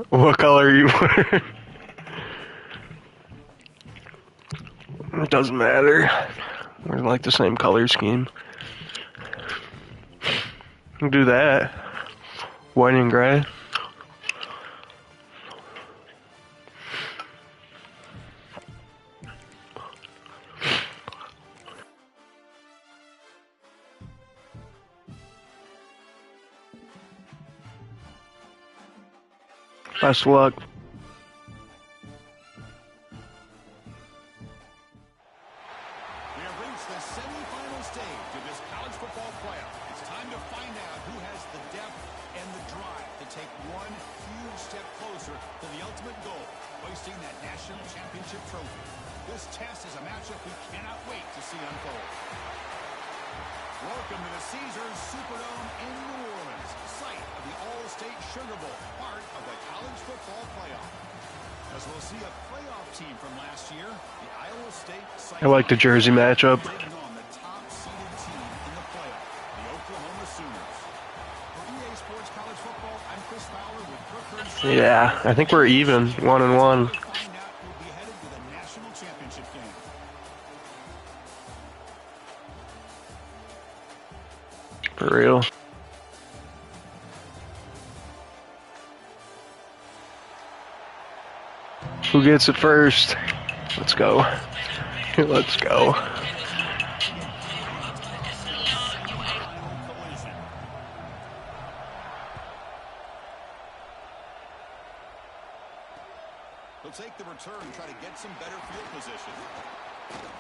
What color are you wearing? It doesn't matter. We're like the same color scheme. We'll do that. White and gray. Best of luck. We have reached the semifinal stage of this college football playoff. It's time to find out who has the depth and the drive to take one huge step closer to the ultimate goal, hoisting that national championship trophy. This test is a matchup we cannot wait to see unfold. Welcome to the Caesars Superdome in New Orleans, site of the All-State Sugar Bowl, part of the college football playoff. As we'll see a playoff team from last year, the Iowa State. I like the jersey matchup. Taking on the top-seeded team in the playoff, the Oklahoma Sooners. For EA Sports College Football, I'm Chris Fowler with Brooklyn. Yeah, I think we're even, 1-1. Find out who'll be headed to the national championship game. For real. Who gets it first? Let's go. Let's go. He'll take the return and try to get some better field position.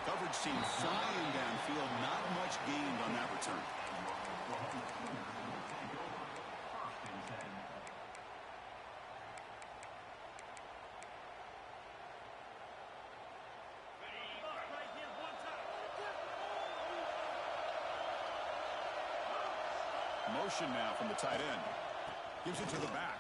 Coverage team flying downfield, not much gained on that return. Motion now from the tight end. Gives it to the back.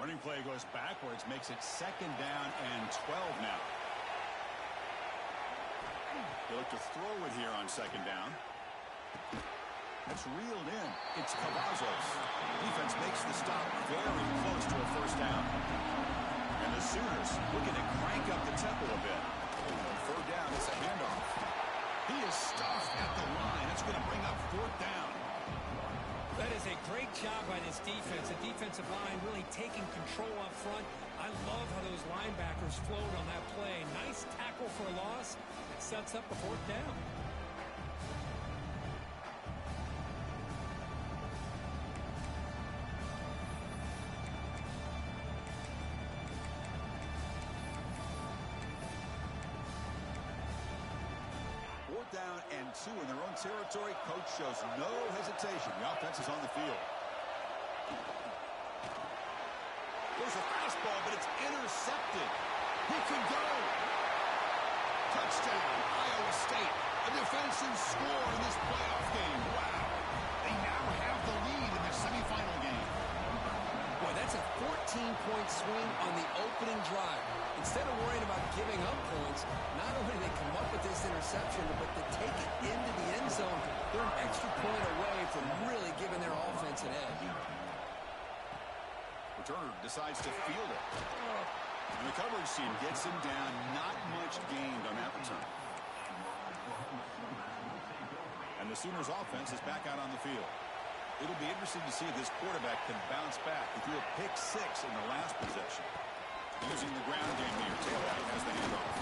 Running play goes backwards, makes it 2nd down and 12 now. They look to throw it here on 2nd down. That's reeled in. It's Cavazos. Defense makes the stop very close to a 1st down. And the Sooners looking to crank up the tempo a bit. 3rd down, it's a handoff. He is stuffed at the line. It's going to bring up 4th down. That is a great job by this defense. The defensive line really taking control up front. I love how those linebackers flowed on that play. Nice tackle for a loss. It sets up a 4th down. Down and 2 in their own territory. Coach shows no hesitation. The offense is on the field. There's a fastball, but it's intercepted. He could go. Touchdown, Iowa State. A defensive score in this playoff game. Wow. They now have the lead in the semifinal game. Boy, that's a 14-point swing on the opening drive. Instead of worrying about giving up points, not only do they come up with this interception, but to take it into the end zone, they're an extra point away from really giving their offense an edge. Returner decides to field it. And the coverage team gets him down. Not much gained on that return. And the Sooners offense is back out on the field. It'll be interesting to see if this quarterback can bounce back. He threw a pick 6 in the last possession. Using the ground game here. Taylor has the handoff.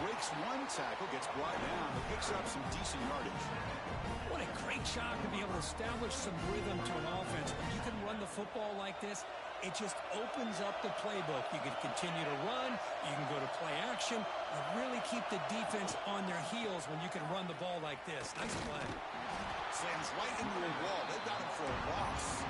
Breaks one tackle, gets brought down, but picks up some decent yardage. What a great job to be able to establish some rhythm to an offense. When you can run the football like this, it just opens up the playbook. You can continue to run. You can go to play action. You really keep the defense on their heels when you can run the ball like this. Nice play. Slams right into a wall. They've got him for a loss.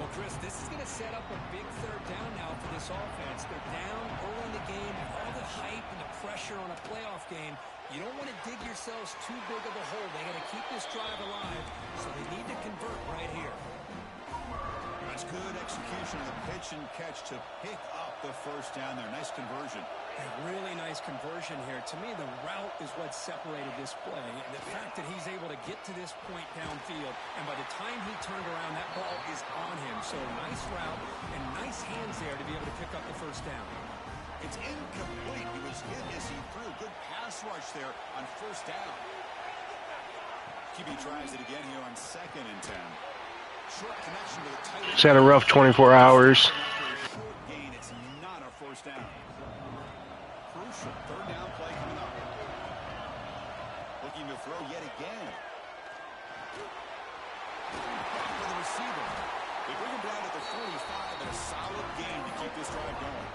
Well, Chris, this is going to set up a big 3rd down now for this offense. They're down early in the game. All the hype and the pressure on a playoff game. You don't want to dig yourselves too big of a hole. They got to keep this drive alive, so they need to convert right here. That's good execution of the pitch and catch to pick up the first down there. Nice conversion. A really nice conversion here. To me, the route is what separated this play. And the fact that he's able to get to this point downfield, and by the time he turned around, that ball is on him. So nice route and nice hands there to be able to pick up the first down. It's incomplete. He was hit as he threw. Good pass rush there on first down. QB tries it again here on 2nd and 10. Short connection to the tight end. He's had a rough 24 hours. Short gain. It's not a first down. Crucial 3rd down play coming up. Looking to throw yet again. For the receiver. They bring him down to the 45 and a solid gain to keep this drive going.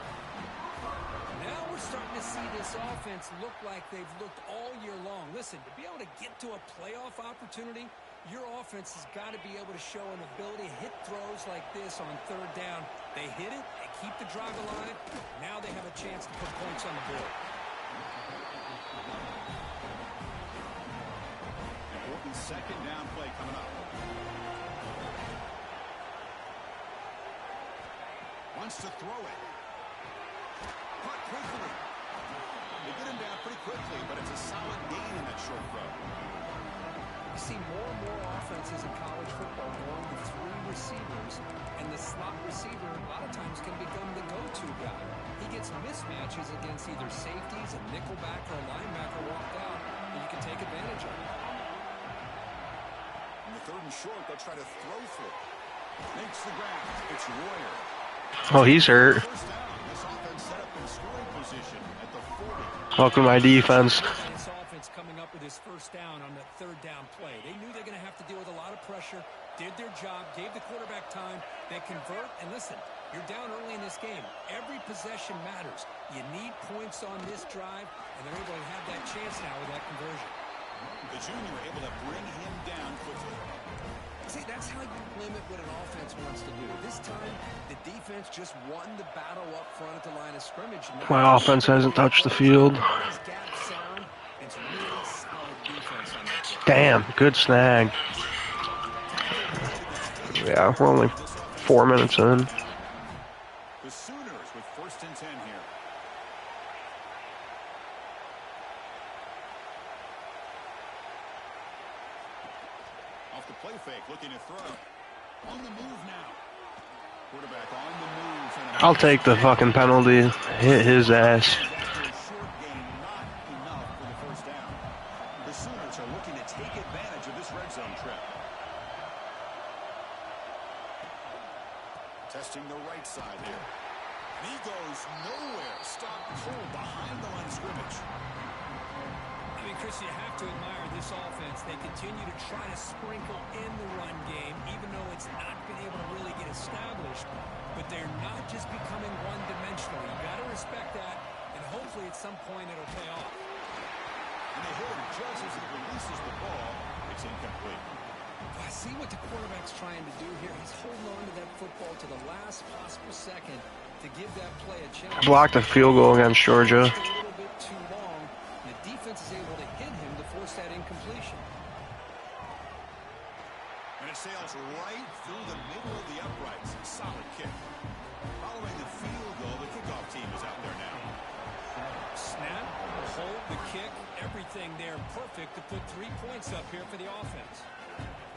Now we're starting to see this offense look like they've looked all year long. Listen, to be able to get to a playoff opportunity, your offense has got to be able to show an ability to hit throws like this on 3rd down. They hit it, they keep the drive alive. Now they have a chance to put points on the board. Important 2nd down play coming up. Wants to throw it. Caught quickly. They get him down pretty quickly, but it's a solid gain in that short throw. You see more and more offenses in college football going with 3 receivers, and the slot receiver a lot of times can become the go-to guy. He gets mismatches against either safeties, a nickelback, or a linebacker walked out, and you can take advantage of it. In the 3rd and short, they'll try to throw for it. Makes the grab. It's Royer. Oh, he's hurt. First down. This offense set up in scoring position at the 40. Welcome to my defense. This offense coming up with his first down on that 3rd down play. They knew they're going to have to deal with a lot of pressure, did their job, gave the quarterback time. They convert, and listen, you're down early in this game. Every possession matters. You need points on this drive, and they're able to have that chance now with that conversion. The junior able to bring him down quickly. See, that's how you limit what an offense wants to do. This time, the defense just won the battle up front at the line of scrimmage. My offense hasn't touched the field. Damn, good snag. Yeah, we're only 4 minutes in. The Sooners with 1st and 10 here. Off the play fake, looking to throw. On the move now. Quarterback on the move. I'll take the fucking penalty. Hit his ass. Short gain, not enough for the first down. The Sooners are looking to take advantage of this red zone trip. Testing the right side here. And he goes nowhere. Stop cold behind the line of scrimmage. I mean, Chris, you have to admire this offense. They continue to try to sprinkle in the run game, even though it's not been able to really get established. But they're not just becoming one-dimensional. You've got to respect that, and hopefully at some point it'll pay off. And they hit him just as he releases the ball. It's incomplete. I see what the quarterback's trying to do here. He's holding on to that football to the last possible second to give that play a chance. Blocked a field goal against Georgia. A little bit too long. The defense is able to hit him to force that incompletion. And it sails right through the middle of the uprights. Solid kick. Following the field goal, the kickoff team is out there now. Snap, hold, the kick, everything there perfect to put 3 points up here for the offense.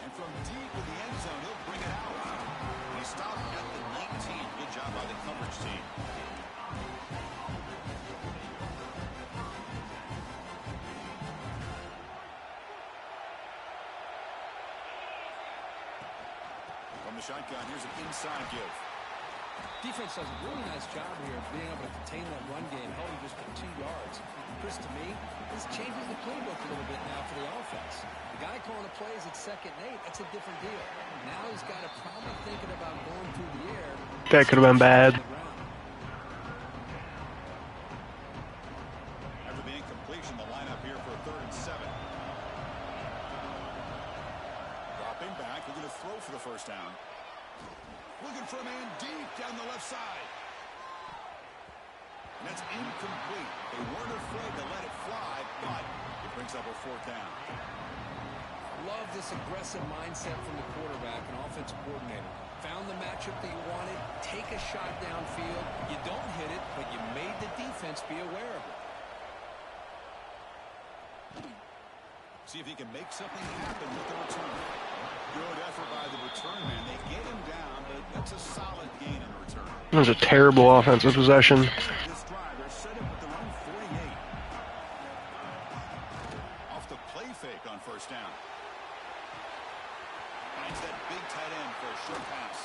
And from deep in the end zone, he'll bring it out. And he stopped at the 19. Good job by the coverage team. From the shotgun, here's an inside give. Defense does a really nice job here of being able to contain that run game, held him just for 2 yards. Chris, to me, this changes the playbook a little bit now for the offense. The guy calling the plays at 2nd and 8, that's a different deal. Now he's got to probably thinking about going through the air. That could have been bad. After the incompletion, the lineup here for 3rd and 7. Dropping back, looking to throw for the first down. Looking for a man deep down the left side. And that's incomplete. They weren't afraid to let it fly, but it brings up a 4th down. Love this aggressive mindset from the quarterback and offensive coordinator. found the matchup that you wanted, take a shot downfield. You don't hit it, but you made the defense be aware of it. See if he can make something happen with the return. Good effort by the return man. They get him down, but that's a solid gain in return. That was a terrible offensive possession. This drive, they're set up with their own 48. Off the play fake on first down. Finds that big tight end for a short pass.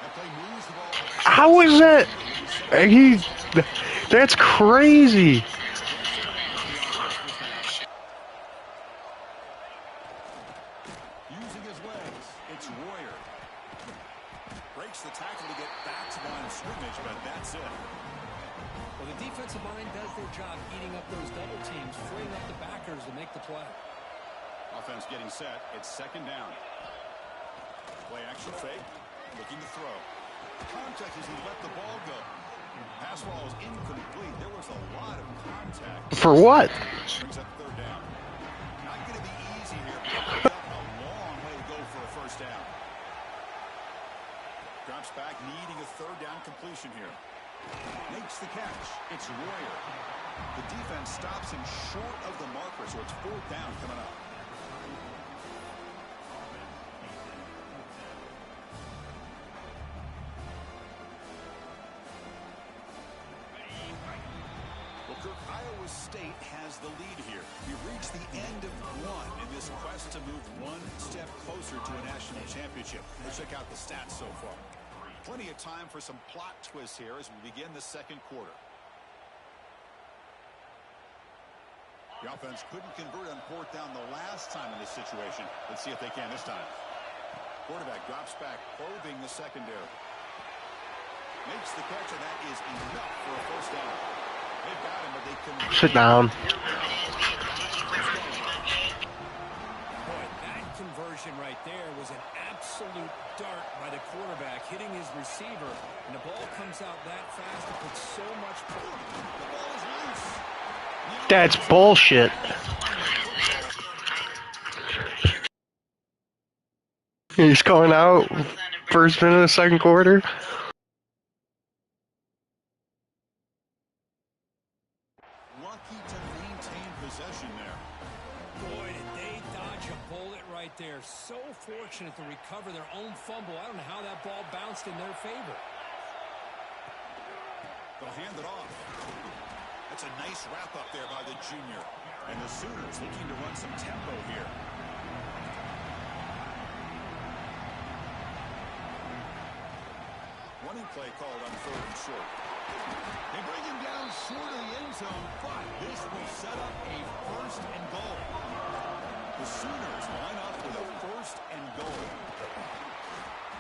That play moves the ball. How is that? That's crazy. Using his legs, it's Royer. Breaks the tackle to get back to the line of scrimmage, but that's it. Well, the defensive line does their job eating up those double teams, freeing up the backers to make the play. Offense getting set. It's second down. Play action fake. Looking to throw. Contact as he let the ball go. Pass ball is incomplete. There was a lot of contact. For what? Brings up third down. Not going to be easy here. A long way to go for a first down. Drops back, needing a third down completion here. Makes the catch. It's Royer. The defense stops him short of the marker, so it's fourth down coming up. Iowa State has the lead here. We've reached the end of one in this quest to move one step closer to a national championship. We'll check out the stats so far. Plenty of time for some plot twists here as we begin the second quarter. The offense couldn't convert on fourth down the last time in this situation. Let's see if they can this time. Quarterback drops back, probing the secondary. Makes the catch, and that is enough for a first down. They've got him, but they can... Sit down. Boy, that conversion right there was an absolute dart by the quarterback, hitting his receiver, and the ball comes out that fast and puts so much pressure. The ball is loose. That's bullshit. He's going out first minute of the second quarter. Lucky to maintain possession there. Boy, did they dodge a bullet right there. So fortunate to recover their own fumble. I don't know how that ball bounced in their favor. They'll hand it off. That's a nice wrap up there by the junior. And the Sooners looking to run some tempo here. Running play called on third and short. They bring him down short of the end zone, but this will set up a first and goal. The Sooners line up with a first and goal.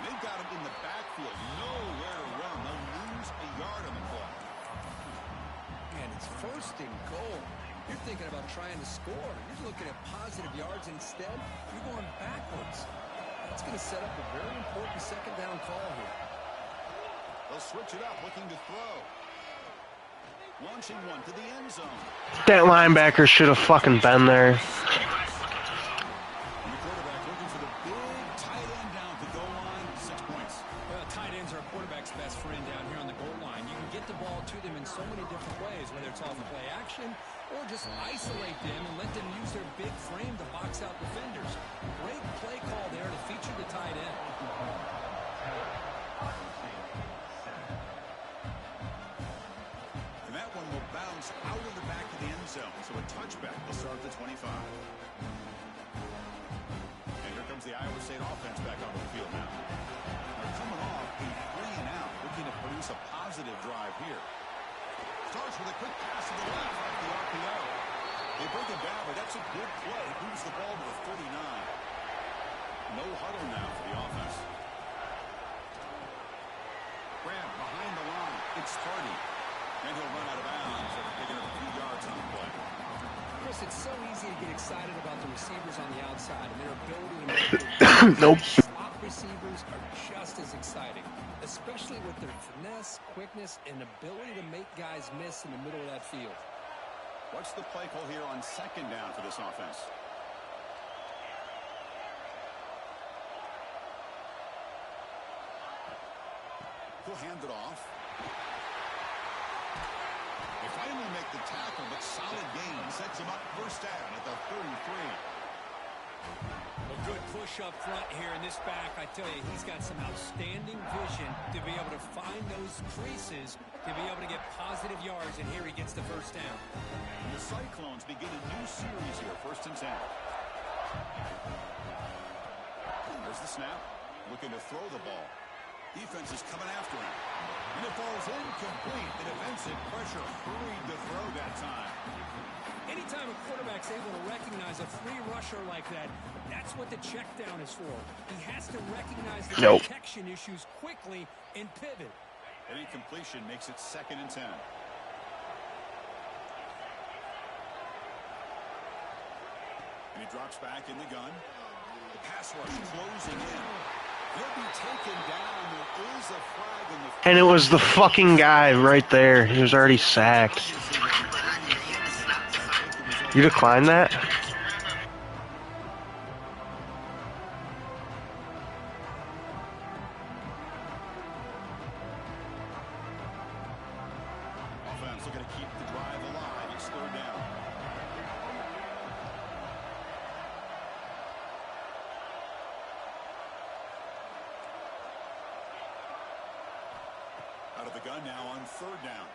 They've got him in the backfield, nowhere to run. They'll lose a yard on the play. And it's first and goal. You're thinking about trying to score. You're looking at positive yards. Instead, you're going backwards. That's going to set up a very important second down call here. They'll switch it up, looking to throw. Launching one to the end zone. That linebacker should have fucking been there. And the quarterback looking for the big tight end down at the goal line. 6 points. Well, tight ends are a quarterback's best friend down here on the goal line. You can get the ball to them in so many different ways, whether it's off of play action or just isolate them and let them use their big frame to box out defenders. Great play call there to feature the tight end. And that one will bounce out of the back of the end zone. So a touchback will start at the 25. And here comes the Iowa State offense back onto the field now. They're coming off a 3 and out, looking to produce a positive drive here. Starts with a quick pass to the left off the RPO. They bring him down, but that's a good play. Moves the ball to the 39. No huddle now for the offense. Grab behind the line. It's 30. And he'll run out of bounds after picking up a few yards on the play. Chris, it's so easy to get excited about the receivers on the outside and their ability to make Nope. slot receivers are just as exciting, especially with their finesse, quickness, and ability to make guys miss in the middle of that field. What's the play call here on second down for this offense? He'll hand it off. They finally make the tackle, but solid gain sets him up first down at the 33. A good push up front here in this back. I tell you, he's got some outstanding vision to be able to find those creases, to be able to get positive yards, and here he gets the first down. And the Cyclones begin a new series here, 1st and 10. There's the snap, looking to throw the ball. Defense is coming after him. And it falls incomplete. The defensive pressure hurried the throw that time. Anytime a quarterback's able to recognize a free rusher like that, that's what the check down is for. He has to recognize the protection issues quickly and pivot. An incompletion makes it 2nd and 10. And he drops back in the gun. The pass rush closing in. He'll be taken down. There is a flag in the... And it was the fucking guy right there. He was already sacked. You declined that? Offense looking to keep the drive alive. It's 3rd down. Out of the gun now on 3rd down.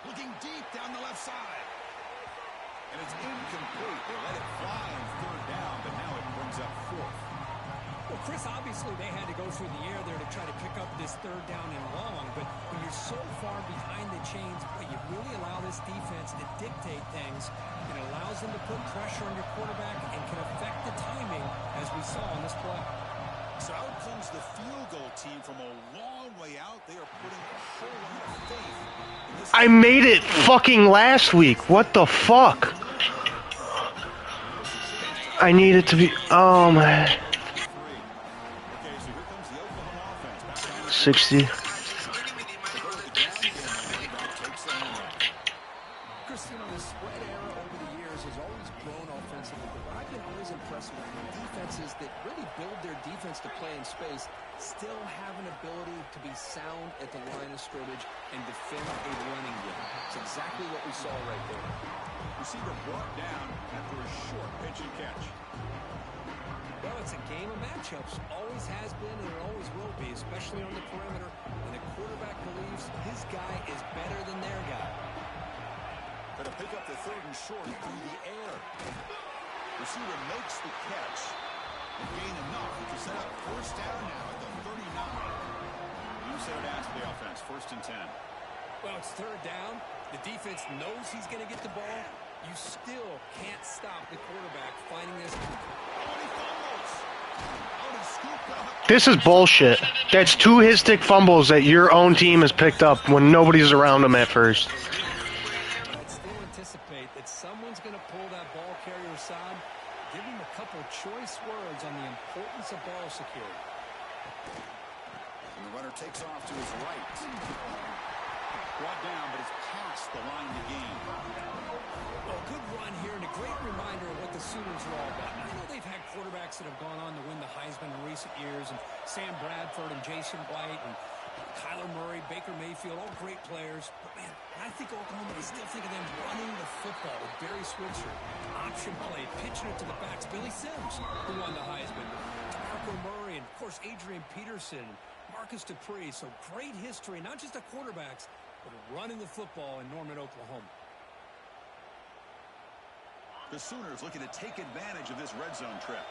Looking deep down the left side. And it's incomplete. They let it fly on 3rd down, but now it brings up 4th. Well, Chris, obviously they had to go through the air there to try to pick up this 3rd down and long, but when you're so far behind the chains, you really allow this defense to dictate things. It allows them to put pressure on your quarterback and can affect the timing, as we saw on this play. So out comes the field goal team from a long way out. They are putting a whole lot of faith in this. I made it fucking last week. What the fuck? I need it to be... Oh, man. 60. Chris, you know, the spread era over the years has always grown offensively, but what I've been always impressed with defenses that really build their defense to play in space still have an ability to be sound at the line of scrimmage and defend a running game. It's exactly what we saw right there. Receiver brought down after a short pitch and catch. Well, it's a game of matchups. Always has been and it always will be, especially on the perimeter. And the quarterback believes his guy is better than their guy. Going to pick up the 3rd and short through the air. Receiver makes the catch. And gain enough to set up 1st down now at the 39. You said it as the offense, 1st and 10. Well, it's 3rd down. The defense knows he's going to get the ball. You still can't stop the quarterback finding this. This is bullshit. That's 2 hit-stick fumbles that your own team has picked up when nobody's around them at first. I'd still anticipate that someone's going to pull that ball carrier aside, give him a couple choice words on the importance of ball security. And the runner takes off to his right. Brought down, but it's past the line of the game. Well, good run here and a great reminder of what the Sooners are all about. I know they've had quarterbacks that have gone on to win the Heisman in recent years, and Sam Bradford and Jason White and Kyler Murray, Baker Mayfield, all great players. But, man, I think Oklahoma, I still think of them running the football with Barry Switzer. Option play, pitching it to the backs. Billy Sims, who won the Heisman. DeMarco Murray, and, of course, Adrian Peterson, Marcus Dupree. So great history, not just the quarterbacks, but running the football in Norman, Oklahoma. The Sooners looking to take advantage of this red zone trip.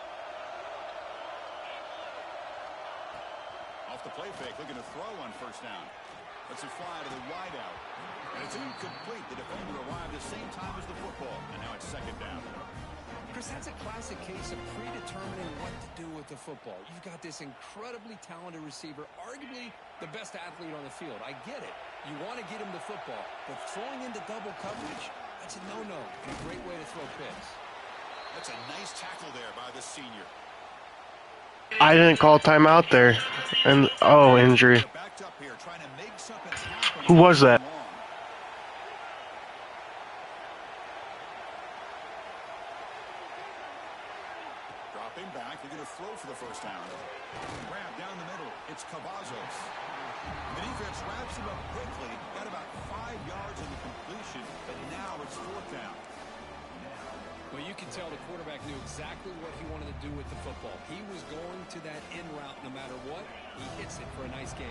Off the play fake, looking to throw on 1st down. Lets it fly to the wide out. And it's incomplete. The defender arrived at the same time as the football. And now it's 2nd down. Chris, that's a classic case of predetermining what to do with the football. You've got this incredibly talented receiver, arguably the best athlete on the field. I get it. You want to get him the football. But throwing into double coverage, that's a no-no and a great way to throw picks. That's a nice tackle there by the senior. I didn't call timeout there. And, oh, injury. Backed up here, trying to make something happen. Who was that? Dropping back, they're going to throw for the first down. Grab down the middle. It's Cavazos. The defense wraps him up quickly. Got about 5 yards on the completion, but now it's 4th down. Well, you can tell the quarterback knew exactly what he wanted to do with the football. He was going to that in route no matter what. He hits it for a nice gain.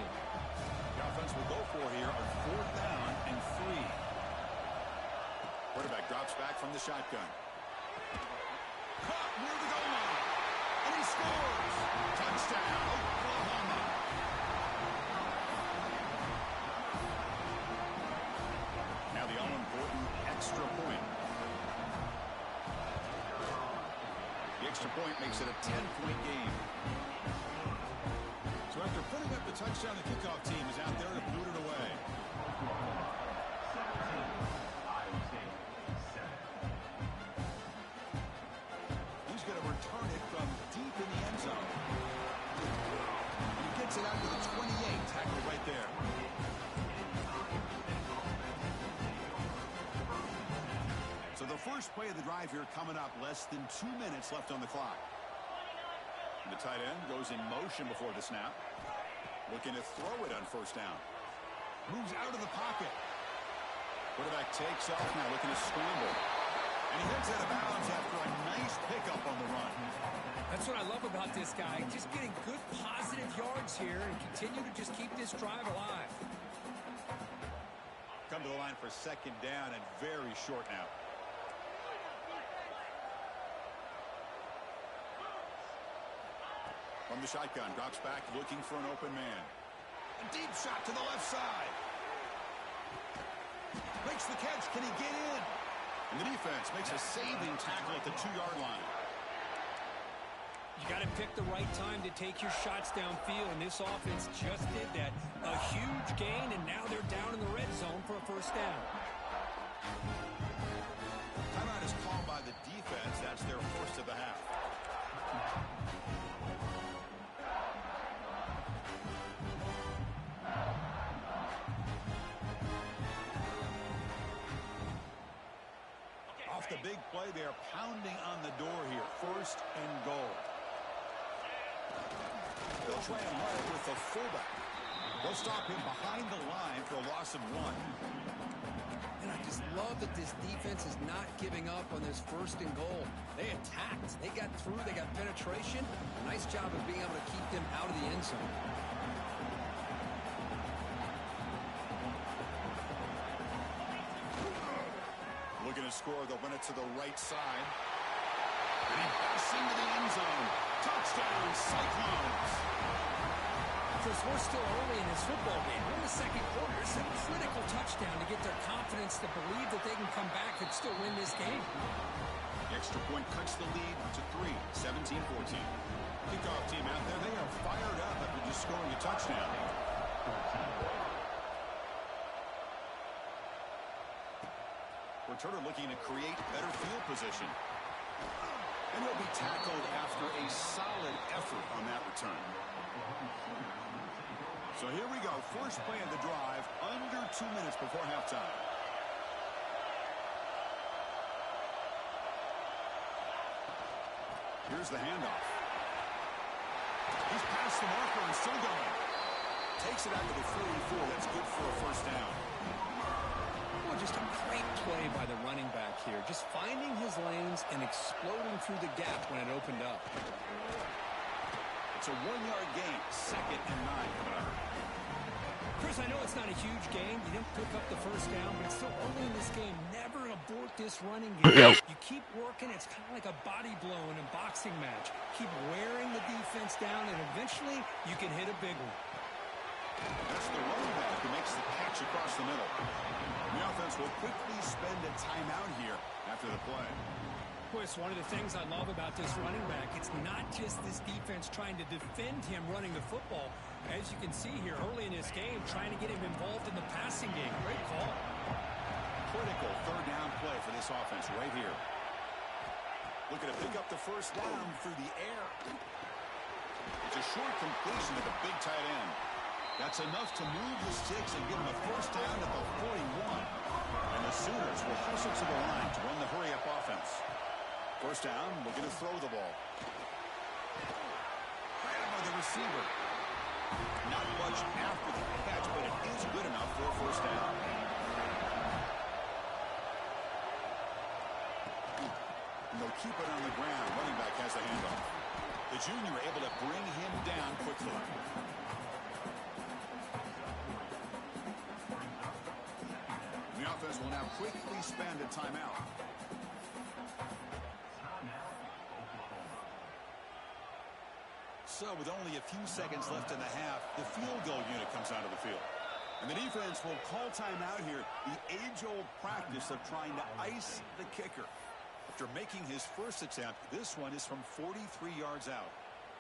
The offense will go for here on 4th down and 3. Quarterback drops back from the shotgun. Caught near the goal line. And he scores. Touchdown, Oklahoma. Now the all-important extra point. The extra point makes it a 10-point game. So after putting up the touchdown, the kickoff team is out there to boot it away. He's going to return it from deep in the end zone. And he gets it out to the 28, tackled right there. So the first play of the drive here coming up, less than 2 minutes left on the clock. And the tight end goes in motion before the snap. Looking to throw it on 1st down. Moves out of the pocket. Quarterback takes off now, looking to scramble. And he heads out of bounds after a nice pickup on the run. That's what I love about this guy. Just getting good positive yards here and continue to just keep this drive alive. Come to the line for 2nd down and very short now. From the shotgun, drops back, looking for an open man. A deep shot to the left side. Makes the catch. Can he get in? And the defense makes a saving tackle at the 2-yard line. You got to pick the right time to take your shots downfield, and this offense just did that. A huge gain, and now they're down in the red zone for a 1st down. Timeout is called by the defense. That's their first of the half. Off the big play, they are pounding on the door here. 1st and goal. They'll try and run it with the fullback. They'll stop him behind the line for a loss of 1. And I just love that this defense is not giving up on this 1st and goal. They attacked. They got through. They got penetration. Nice job of being able to keep them out of the end zone. Looking to score, they'll run it to the right side. And he busts into the end zone. Touchdown, Cyclones. Chris, we're still early in this football game. We're in the 2nd quarter. It's a critical touchdown to get their confidence to believe that they can come back and still win this game. The extra point cuts the lead to 3, 17-14. Kickoff team out there, they are fired up after just scoring a touchdown. Returner looking to create better field position. And he'll be tackled after a solid effort on that return. So here we go. First play of the drive, under 2 minutes before halftime. Here's the handoff. He's past the marker and still going. Takes it out to the 44. That's good for a 1st down. Well, just a great play by the running back here. Just finding his lanes and exploding through the gap when it opened up. It's a 1-yard gain. 2nd and 9 coming up. Chris, I know it's not a huge game. You didn't pick up the 1st down, but it's still early in this game. Never abort this running game. You keep working. It's kind of like a body blow in a boxing match. Keep wearing the defense down, and eventually you can hit a big one. That's the running back who makes the catch across the middle. The offense will quickly spend a timeout here after the play. Boy, it's one of the things I love about this running back. It's not just this defense trying to defend him running the football. As you can see here early in this game, trying to get him involved in the passing game. Great call. Critical 3rd down play for this offense right here. Looking to pick up the 1st down through the air. It's a short completion to the big tight end. That's enough to move the sticks and give him a 1st down at the 41. And the Sooners will hustle to the line to run the hurry-up offense. 1st down, looking to throw the ball. receiver. Not much after the catch, but it is good enough for a first down. And they'll keep it on the ground. Running back has the handoff. The junior able to bring him down quickly. The offense will now quickly spend a timeout. So with only a few seconds left in the half, the field goal unit comes out of the field. And the defense will call timeout here. The age-old practice of trying to ice the kicker. After making his first attempt, this one is from 43 yards out.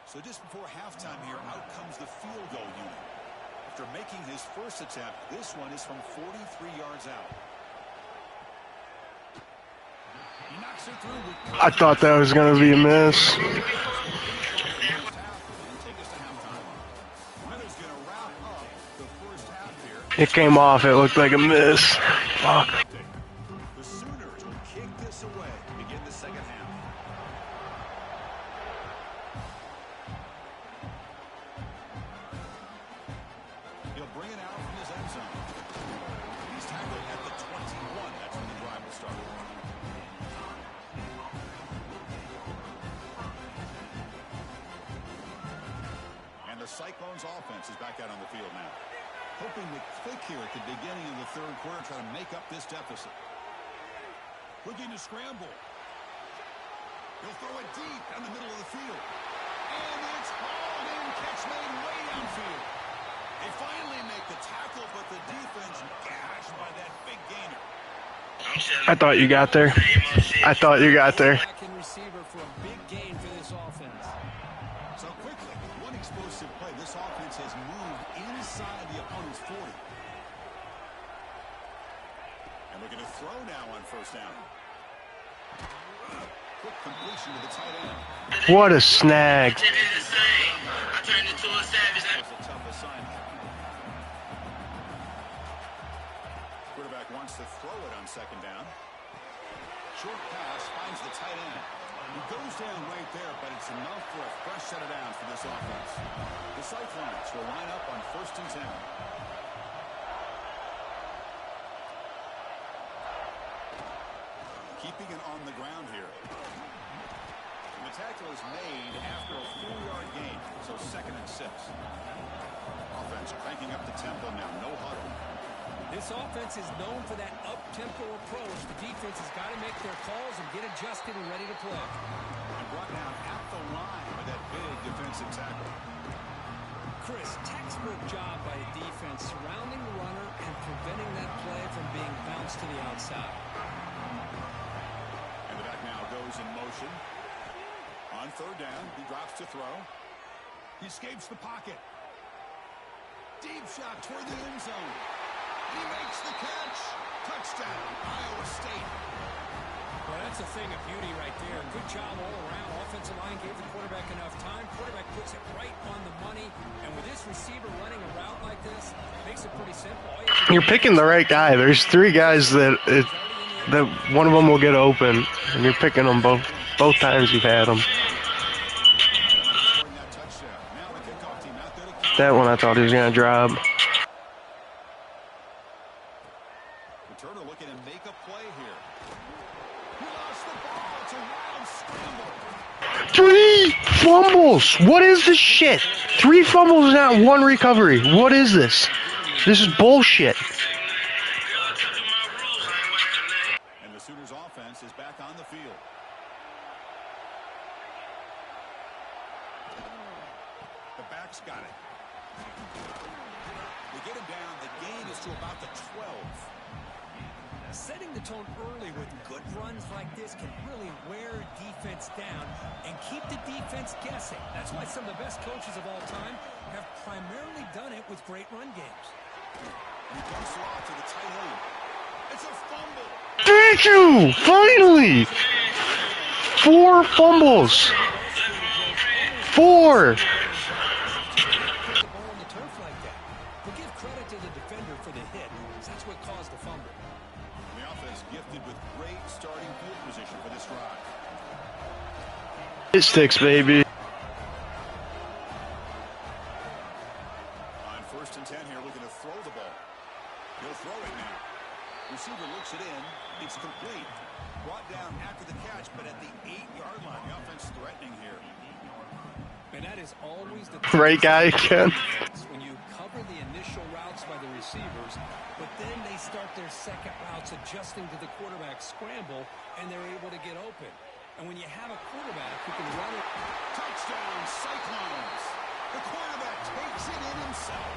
So just before halftime here, out comes the field goal unit. After making his first attempt, this one is from 43 yards out. He knocks it through. I thought that was going to be a miss. It came off. It looked like a miss. Fuck. The Sooners will kick this away to begin the second half. He'll bring it out from his end zone. He's tackled at the 21. That's when the drive will start. And the Cyclones offense is back out on the field now. Hoping to click here at the beginning of the third quarter, trying to make up this deficit. Looking to scramble. He'll throw it deep down the middle of the field. And it's hauled in, catch made way downfield. They finally make the tackle, but the defense gashed by that big gainer. I thought you got there. I thought you got there. Receiver for a big gain for this offense. So quickly, one explosive play. This offense has moved inside the opponent's 40. And looking to throw now on first down. Quick completion to the tight end. What a snag. That was a tough assignment. Quarterback wants to throw it on second down. Short pass finds the tight end. He goes down right there, but it's enough for a fresh set of downs for this offense. The Cyclones will line up on 1st and 10. Keeping it on the ground here. And the tackle is made after a 4-yard gain, so 2nd and 6. Offense cranking up the tempo now, no huddle. This offense is known for that up-tempo approach. The defense has got to make their calls and get adjusted and ready to play. And brought down at the line with that big defensive tackle. Chris, textbook job by the defense surrounding the runner and preventing that play from being bounced to the outside. And the back now goes in motion. On 3rd down, he drops to throw. He escapes the pocket. Deep shot toward the end zone. He makes the catch. Touchdown, Iowa State. Well, that's a thing of beauty right there. Good job all around. Offensive line gave the quarterback enough time. Quarterback puts it right on the money. And with this receiver running a route like this, it makes it pretty simple. You're picking the right guy. There's 3 guys that one of them will get open, and you're picking them both times you've had them. That one I thought he was going to drop. Returner looking to make a play here. He lost the ball. It's a wild scramble. 3 fumbles. What is this shit? 3 fumbles, not 1 recovery. What is this? This is bullshit. And the Sooners offense is back on the field. The back's got it. They get him down. The gain is to about the 12. Setting the tone early with good runs like this can really wear defense down and keep the defense guessing. That's why some of the best coaches of all time have primarily done it with great run games. He comes off to the tight end. It's a fumble. Thank you! Finally! 4 fumbles. 4. Give credit to the defender for the hit. That's what caused the fumble. The offense gifted with great starting field position for this drive. It sticks, baby. And that is always the Right guy again. when you cover the initial routes by the receivers, but then they start their second routes adjusting to the quarterback scramble, and they're able to get open. And when you have a quarterback who can run it. Touchdown, Cyclones. The quarterback takes it in himself.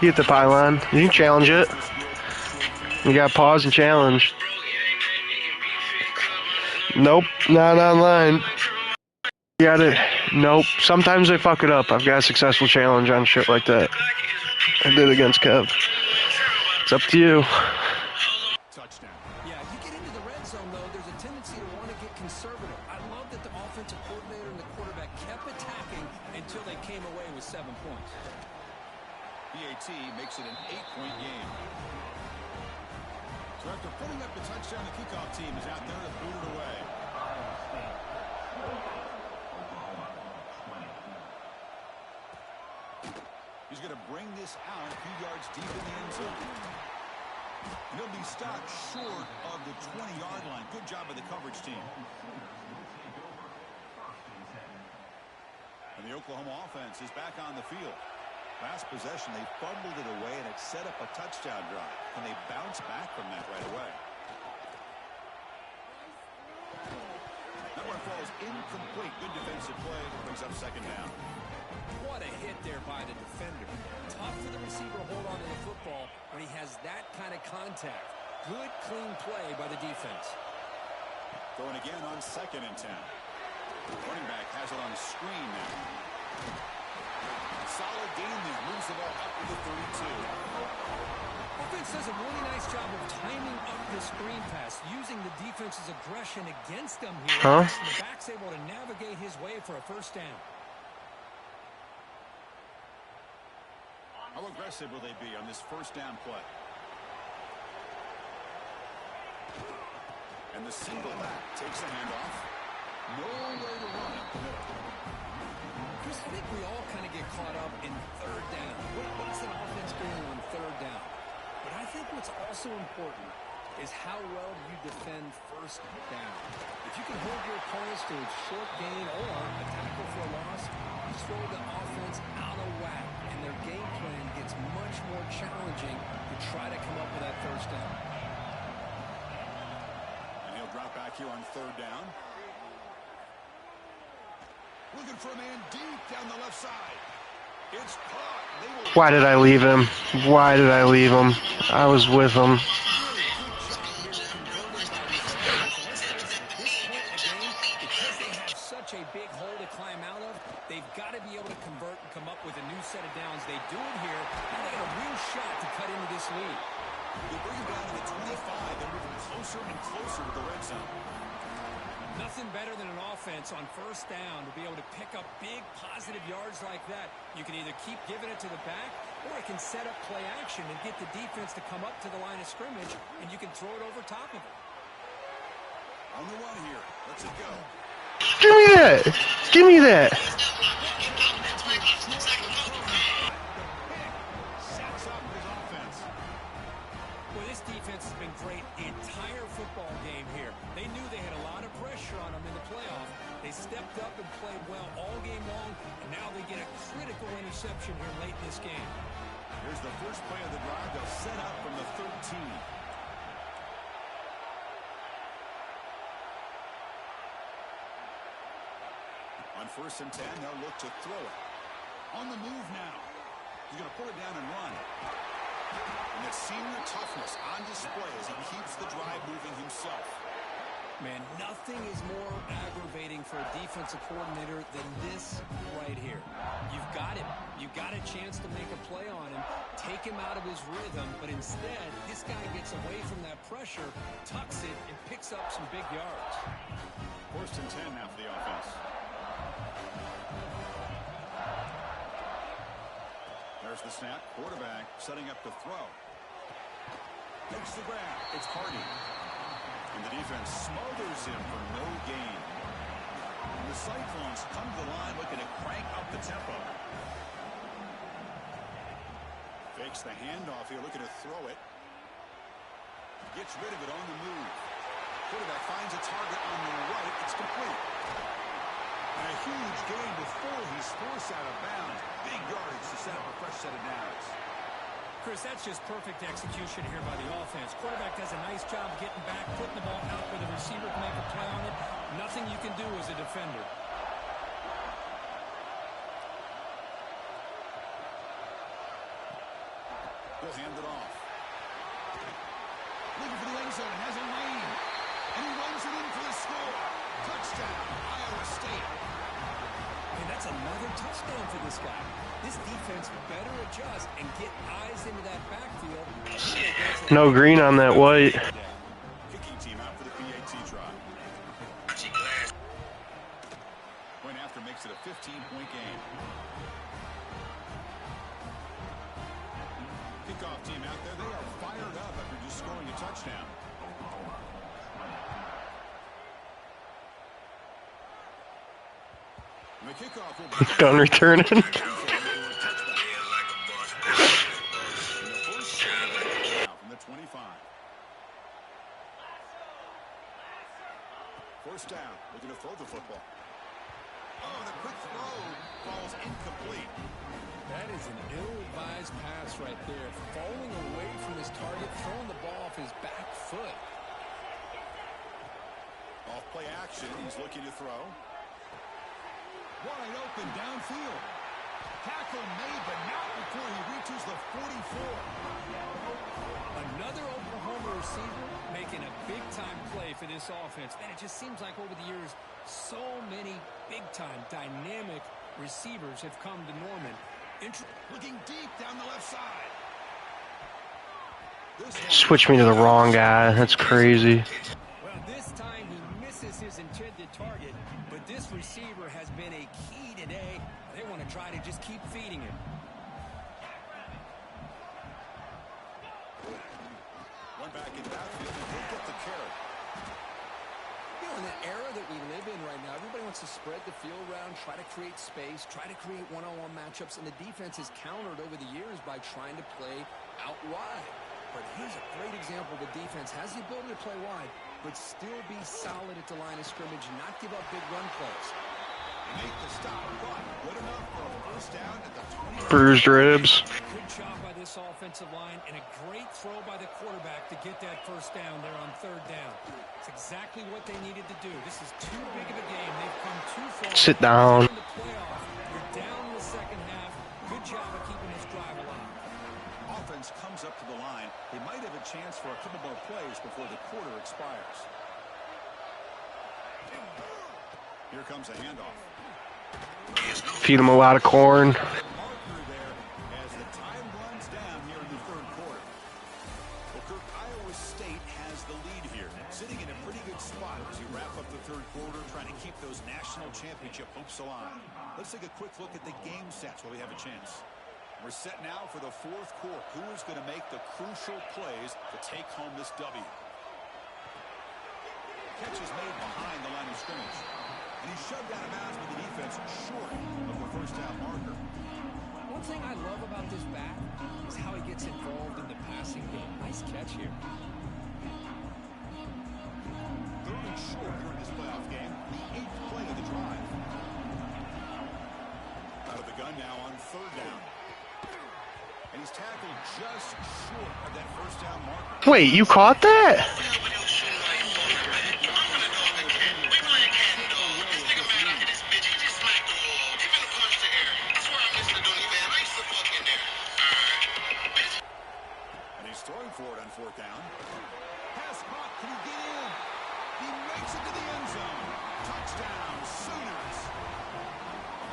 You hit the pylon. You can challenge it. You got to pause and challenge. Nope, not online. You got it. Nope. Sometimes they fuck it up. I've got a successful challenge on shit like that. I did against Kev. It's up to you. Touchdown. Yeah, you get into the red zone, though, there's a tendency to want to get conservative. I love that the offensive coordinator and the quarterback kept attacking until they came away with 7 points. BAT makes it an 8-point game. So after putting up the touchdown, the kickoff team is out there to boot it away. He's going to bring this out a few yards deep in the end zone. And he'll be stopped short of the 20-yard line. Good job by the coverage team. And the Oklahoma offense is back on the field. Last possession, they fumbled it away, and it set up a touchdown drive. And they bounce back from that right away. That one falls incomplete. Good defensive play. Brings up second down. What a hit there by the defender. Tough for the receiver to hold on to the football when he has that kind of contact. Good, clean play by the defense. Going again on 2nd and 10. The running back has it on the screen now. Solid gain there. Moves the ball up to the 32. Offense does a really nice job of timing up the screen pass, using the defense's aggression against them here. And the back's able to navigate his way for a first down. How aggressive will they be on this first down play? And the single back takes a handoff. Nowhere to run up the middle. Chris, I think we all kind of get caught up in third down. What is an offense doing on third down? But I think what's also important is how well you defend first down. If you can hold your opponents to a short gain or a tackle for a loss, you throw the offense out of whack, and their game plan gets much more challenging to try to come up with that first down. And he'll drop back here on third down. Looking for a man deep down the left side. It's caught. Why did I leave him? Why did I leave him? I was with him. Such a big hole to climb out of, they've got to be able to convert and come up with a new set of downs. They do it here. Now they got a real shot to cut into this lead. They bring it down to the 25. They're moving closer and closer to the red zone. Nothing better than an offense on first down to be able to pick up big positive yards like that. You can either keep giving it to the back, or it can set up play action and get the defense to come up to the line of scrimmage, and you can throw it over top of it. On the run here. Let's it go. Give me that. Give me that. Sets up his offense. Well, this defense has been great the entire football game here. They knew they had a lot of pressure on them in the playoff. They stepped up and played well all game long, and now they get a critical interception here late in this game. Here's the first play of the drive. They'll set up from the 13. On 1st and 10, they'll look to throw it. On the move now. He's going to pull it down and run. And that senior toughness on display as he keeps the drive moving himself. Man, nothing is more aggravating for a defensive coordinator than this right here. You've got him. You've got a chance to make a play on him, take him out of his rhythm, but instead, this guy gets away from that pressure, tucks it, and picks up some big yards. 1st and 10 now for the offense. There's the snap. Quarterback setting up to throw. Takes the grab. It's Hardy. And the defense smothers him for no gain. And the Cyclones come to the line looking to crank up the tempo. Fakes the handoff here, looking to throw it. Gets rid of it on the move. Quarterback finds a target on the right. It's complete. And a huge gain before he's forced out of bounds. Big yardage to set up a fresh set of downs. Chris, that's just perfect execution here by the offense. Quarterback does a nice job getting back, putting the ball out where the receiver can make a play on it. Nothing you can do as a defender. He'll hand it off. Looking for the end zone. Has a lane. And he runs it in for the score. Touchdown, Iowa State. And that's another touchdown for this guy. This defense better adjust and get eyes into that backfield. No green on that white. Kicking team out for the PAT try. Point after makes it a 15-point game. Kickoff team out there. They are fired up after just scoring a touchdown. And the kickoff will be Gun returning. from the 25. First down. Looking to throw the football. Oh, the quick throw falls incomplete. That is an ill-advised pass right there. Falling away from his target, throwing the ball off his back foot. Off play action. He's looking to throw. Wide open downfield. Tackle made, but not before he reaches the 44. Another Oklahoma receiver making a big-time play for this offense. Man, it just seems like over the years, so many big-time, dynamic receivers have come to Norman. Looking deep down the left side. Switch me to the wrong guy. That's crazy. Well, this time he misses his intended target, but this receiver has been a key today. They want to try to just keep feeding him. One back in backfield, and he'll get the carry. You know, in the era that we live in right now, everybody wants to spread the field around, try to create space, try to create one-on-one matchups, and the defense has countered over the years by trying to play out wide. But here's a great example. The defense has the ability to play wide, but still be solid at the line of scrimmage, not give up big run plays. Make the stop, but good enough for a first down at the 20. Bruised ribs. Good job by this offensive line, and a great throw by the quarterback to get that first down there on third down. It's exactly what they needed to do. This is too big of a game. They've come too far. Sit down. In the playoff, you're down in the second half. Good job of keeping this drive alive. Offense comes up to the line. They might have a chance for a couple more plays before the quarter expires. Here comes a handoff. Feed him a lot of corn. Marker there as the time runs down here in the third quarter. Well, Kirk, Iowa State has the lead here, sitting in a pretty good spot as you wrap up the third quarter, trying to keep those national championship hopes alive. Let's take a quick look at the game stats while we have a chance. We're set now for the fourth quarter. Who is going to make the crucial plays to take home this W? Catch is made behind the line of scrimmage. And he's shoved out of bounds with the defense short of the first down marker. One thing I love about this back is how he gets involved in the passing game. Nice catch here. Third and short here in this playoff game. The 8th play of the drive. Out of the gun now on third down. And he's tackled just short of that first down marker. Wait, you caught that? And he's throwing for it on fourth down. Pass caught. Can he get in? He makes it to the end zone. Touchdown, Sooners.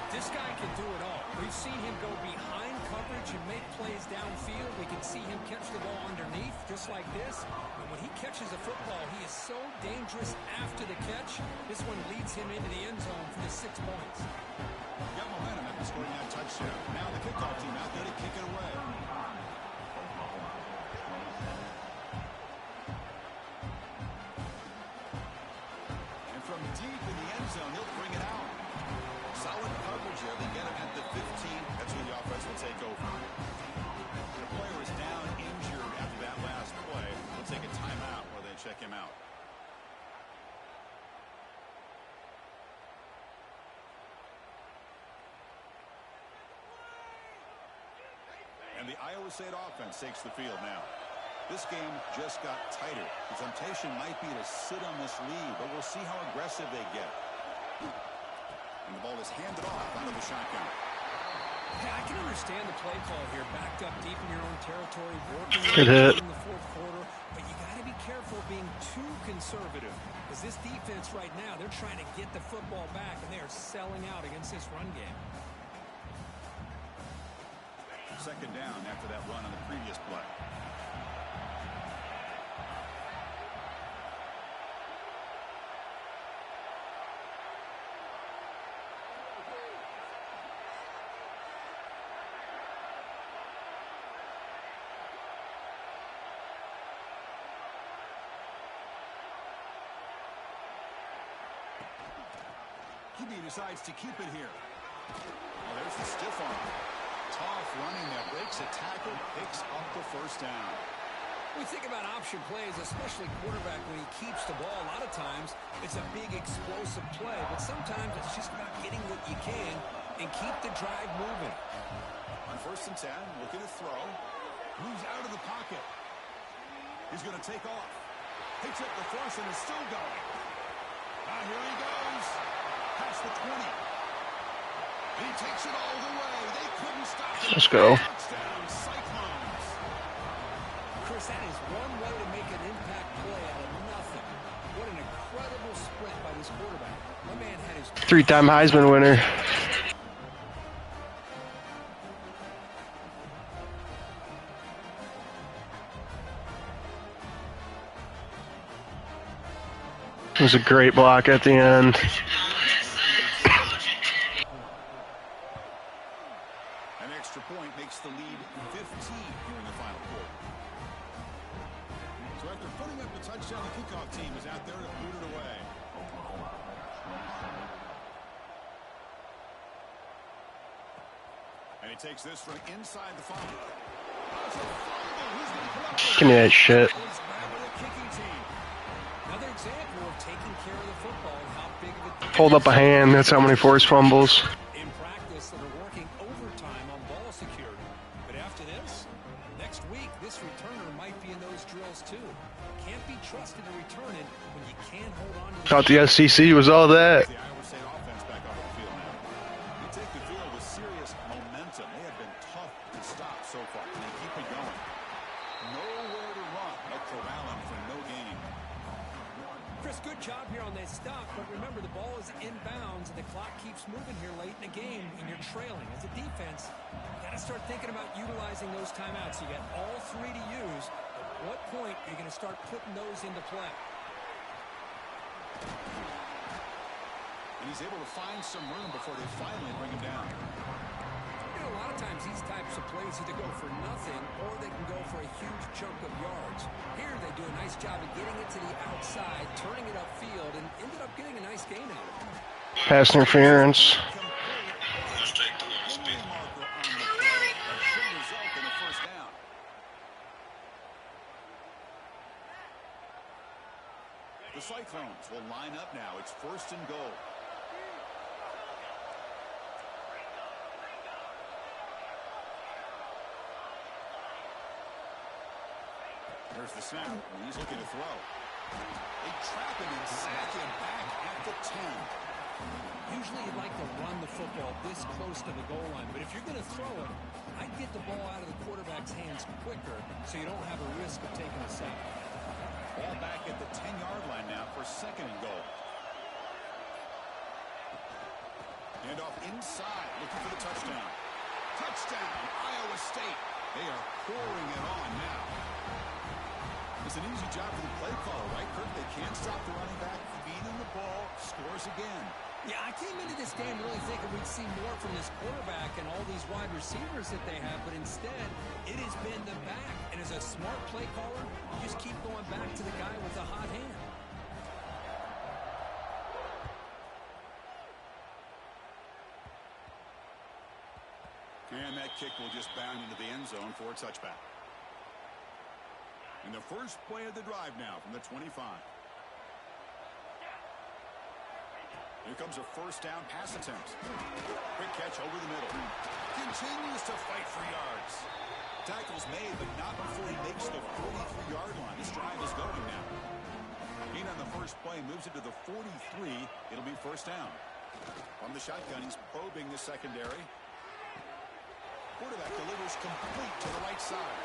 This guy can do it all. We've seen him go behind coverage and make plays downfield. We can see him catch the ball underneath, just like this. And when he catches a football, he is so dangerous after the catch. This one leads him into the end zone for the 6 points. Got momentum after scoring that touchdown. Now the kickoff team out there to kick it away. And from deep in the end zone, he'll bring it out. Solid coverage there. They get him at the 15. That's where the offense will take over. The player is down injured after that last play. We'll take a timeout while they check him out. the Iowa State offense takes the field now. This game just got tighter. The temptation might be to sit on this lead, but we'll see how aggressive they get. And the ball is handed off out of the shotgun. Yeah, I can understand the play call here. Backed up deep in your own territory, working Good hit. in the fourth quarter. But you got to be careful being too conservative. Because this defense right now, they're trying to get the football back, and they are selling out against this run game. Second down after that run on the previous play. QB decides to keep it here. Oh, there's the stiff arm. Tough running that breaks a tackle, picks up the first down. We think about option plays, especially quarterback when he keeps the ball. A lot of times it's a big explosive play, but sometimes it's just about getting what you can and keep the drive moving. On 1st and 10, looking to throw. Moves out of the pocket. He's going to take off. Picks up the first and is still going. Here he goes. Past the 20. And he takes it all the way. They couldn't stop him. Let's go. Touchdown, Cyclones. Chris, that is one way to make an impact play out of nothing. What an incredible sprint by this quarterback. My man had his 3-time Heisman winner. It was a great block at the end. An extra point makes the lead 15 here in the final quarter. So after putting up the touchdown, the kickoff team is out there to boot it away. And he takes this from inside the 5. It's a fumble. Who's going to come up with it? Give me that shit. It's back with the kicking team. another example of taking care of the football and how big of a Hold up a hand. That's how many forced fumbles. in practice that are working overtime on ball security. But after this, next week, this returner might be in those drills too. Can't be trusted to return it when you can't hold on to Thought the SEC was all that. The Iowa State offense back on the field now. They take the field with serious momentum. They have been tough to stop so far. And they keep it going. Nowhere to run. They'll corral him for no gain. Chris, good job here on that stop, but remember the ball is inbounds and the clock keeps moving here late in the game and you're trailing. As a defense, you got to start thinking about utilizing those timeouts. You got all three to use. At what point are you going to start putting those into play? And he's able to find some room before they finally bring him down. You know, a lot of times these types of plays either go for nothing or they can go for a huge chunk of yards. Here they do a nice job of getting it to the outside, turning it upfield, and ended up getting a nice gain out of it. Pass interference. The Cyclones will line up now. It's 1st and goal. There's the snap. He's looking to throw. They trap him and sack him back at the 10. Usually you'd like to run the football this close to the goal line, but if you're going to throw it, I'd get the ball out of the quarterback's hands quicker so you don't have a risk of taking a sack. Ball back at the 10-yard line now for 2nd and goal. Hand off inside, looking for the touchdown. Touchdown, Iowa State. They are pouring it on now. It's an easy job for the play caller, right, Kirk? They can't stop the running back, feeding the ball, scores again. Yeah, I came into this game really thinking we'd see more from this quarterback and all these wide receivers that they have, but instead, it has been the back. And as a smart play caller, you just keep going back to the guy with the hot hand. And that kick will just bound into the end zone for a touchback. And the first play of the drive now from the 25. Here comes a first down pass attempt. Quick catch over the middle. Continues to fight for yards. Tackle's made, but not before he makes the 43-yard line. This drive is going now. Gain on the first play moves it to the 43. It'll be first down. From the shotgun, he's probing the secondary. Quarterback delivers complete to the right side.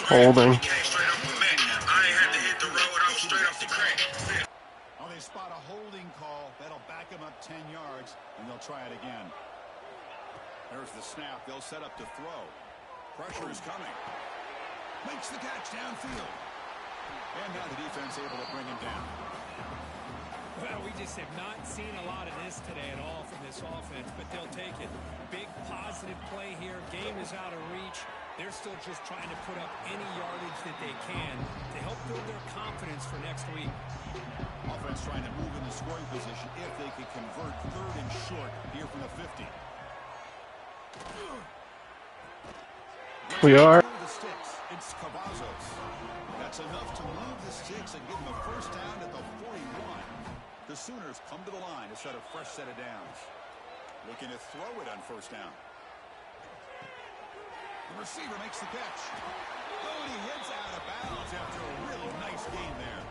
Holding. Straight off the mat. I ain't had to hit the road. I was straight off the crack. Oh, they spot a holding call. That'll back him up 10 yards, and they'll try it again. There's the snap. They'll set up to throw. Pressure is coming. Makes the catch downfield. And now the defense able to bring him down. Well, we just have not seen a lot of this today at all from this offense, but they'll take it. Big positive play here. Game is out of reach. They're still just trying to put up any yardage that they can to help build their confidence for next week. Offense trying to move in the scoring position if they can convert third and short here from the 50. We are. It's Cavazos. That's enough to move the sticks and give them a first down at the 41. The Sooners come to the line to set a fresh set of downs. Looking to throw it on first down. The receiver makes the catch. Oh, and he hits out of bounds after a really nice gain there.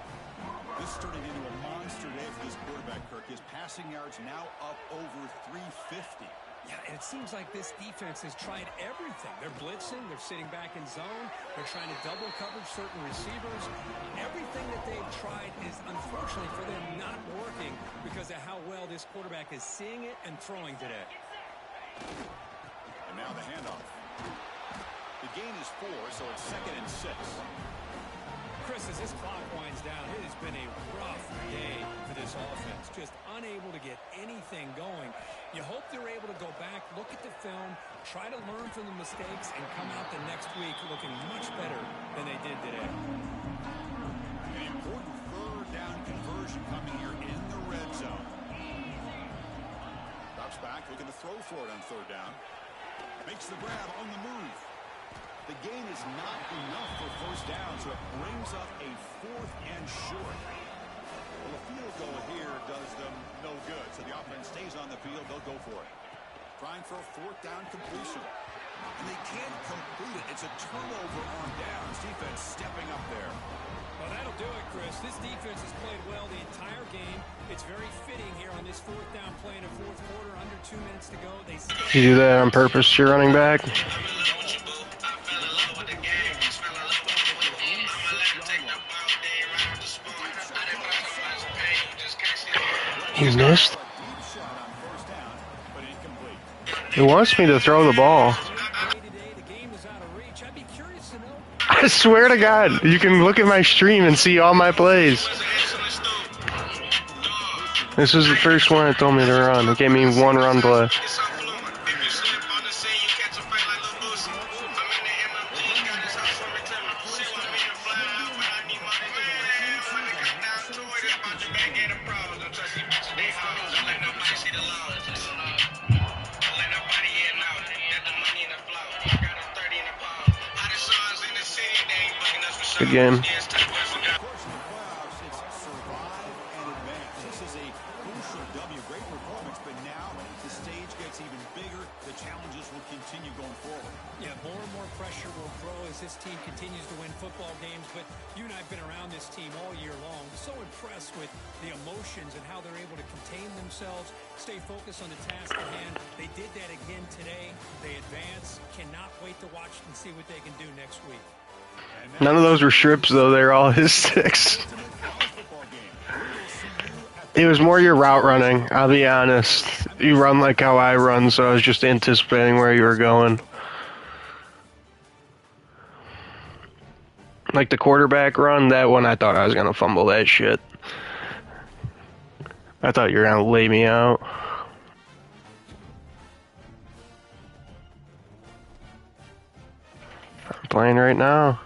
This is turning into a monster day for this quarterback, Kirk. His passing yards now up over 350. Yeah, and it seems like this defense has tried everything. They're blitzing. They're sitting back in zone. They're trying to double coverage certain receivers. Everything that they've tried is, unfortunately for them, not working because of how well this quarterback is seeing it and throwing today. And now the handoff. The gain is 4, so it's 2nd and 6. Chris, as this clock winds down, it has been a rough day for this offense. Just unable to get anything going. You hope they're able to go back, look at the film, try to learn from the mistakes, and come out the next week looking much better than they did today. An important third down conversion coming here in the red zone. Drops back, looking to throw for it on third down. Makes the grab on the move. The gain is not enough for first down, so it brings up a 4th and short. Well, the field goal here does them no good, so the offense stays on the field. They'll go for it. Trying for a 4th down completion. And they can't complete it. It's a turnover on downs. Defense stepping up there. Well, that'll do it, Chris. This defense has played well the entire game. It's very fitting here on this 4th down play in the 4th quarter. Under 2 minutes to go. They You do that on purpose to your running back? He missed? He wants me to throw the ball. I swear to God, you can look at my stream and see all my plays. This is the first one it told me to run. It gave me one run play. Good game. This team continues to win football games, but you and I have been around this team all year long. So impressed with the emotions and how they're able to contain themselves, stay focused on the task at hand. They did that again today. They advance. Cannot wait to watch and see what they can do next week. None of those were strips, though. They're all his sticks. It was more your route running, I'll be honest. You run like how I run, so I was just anticipating where you were going. Like the quarterback run, that one I thought I was going to fumble that shit. I thought you were going to lay me out. I'm playing right now.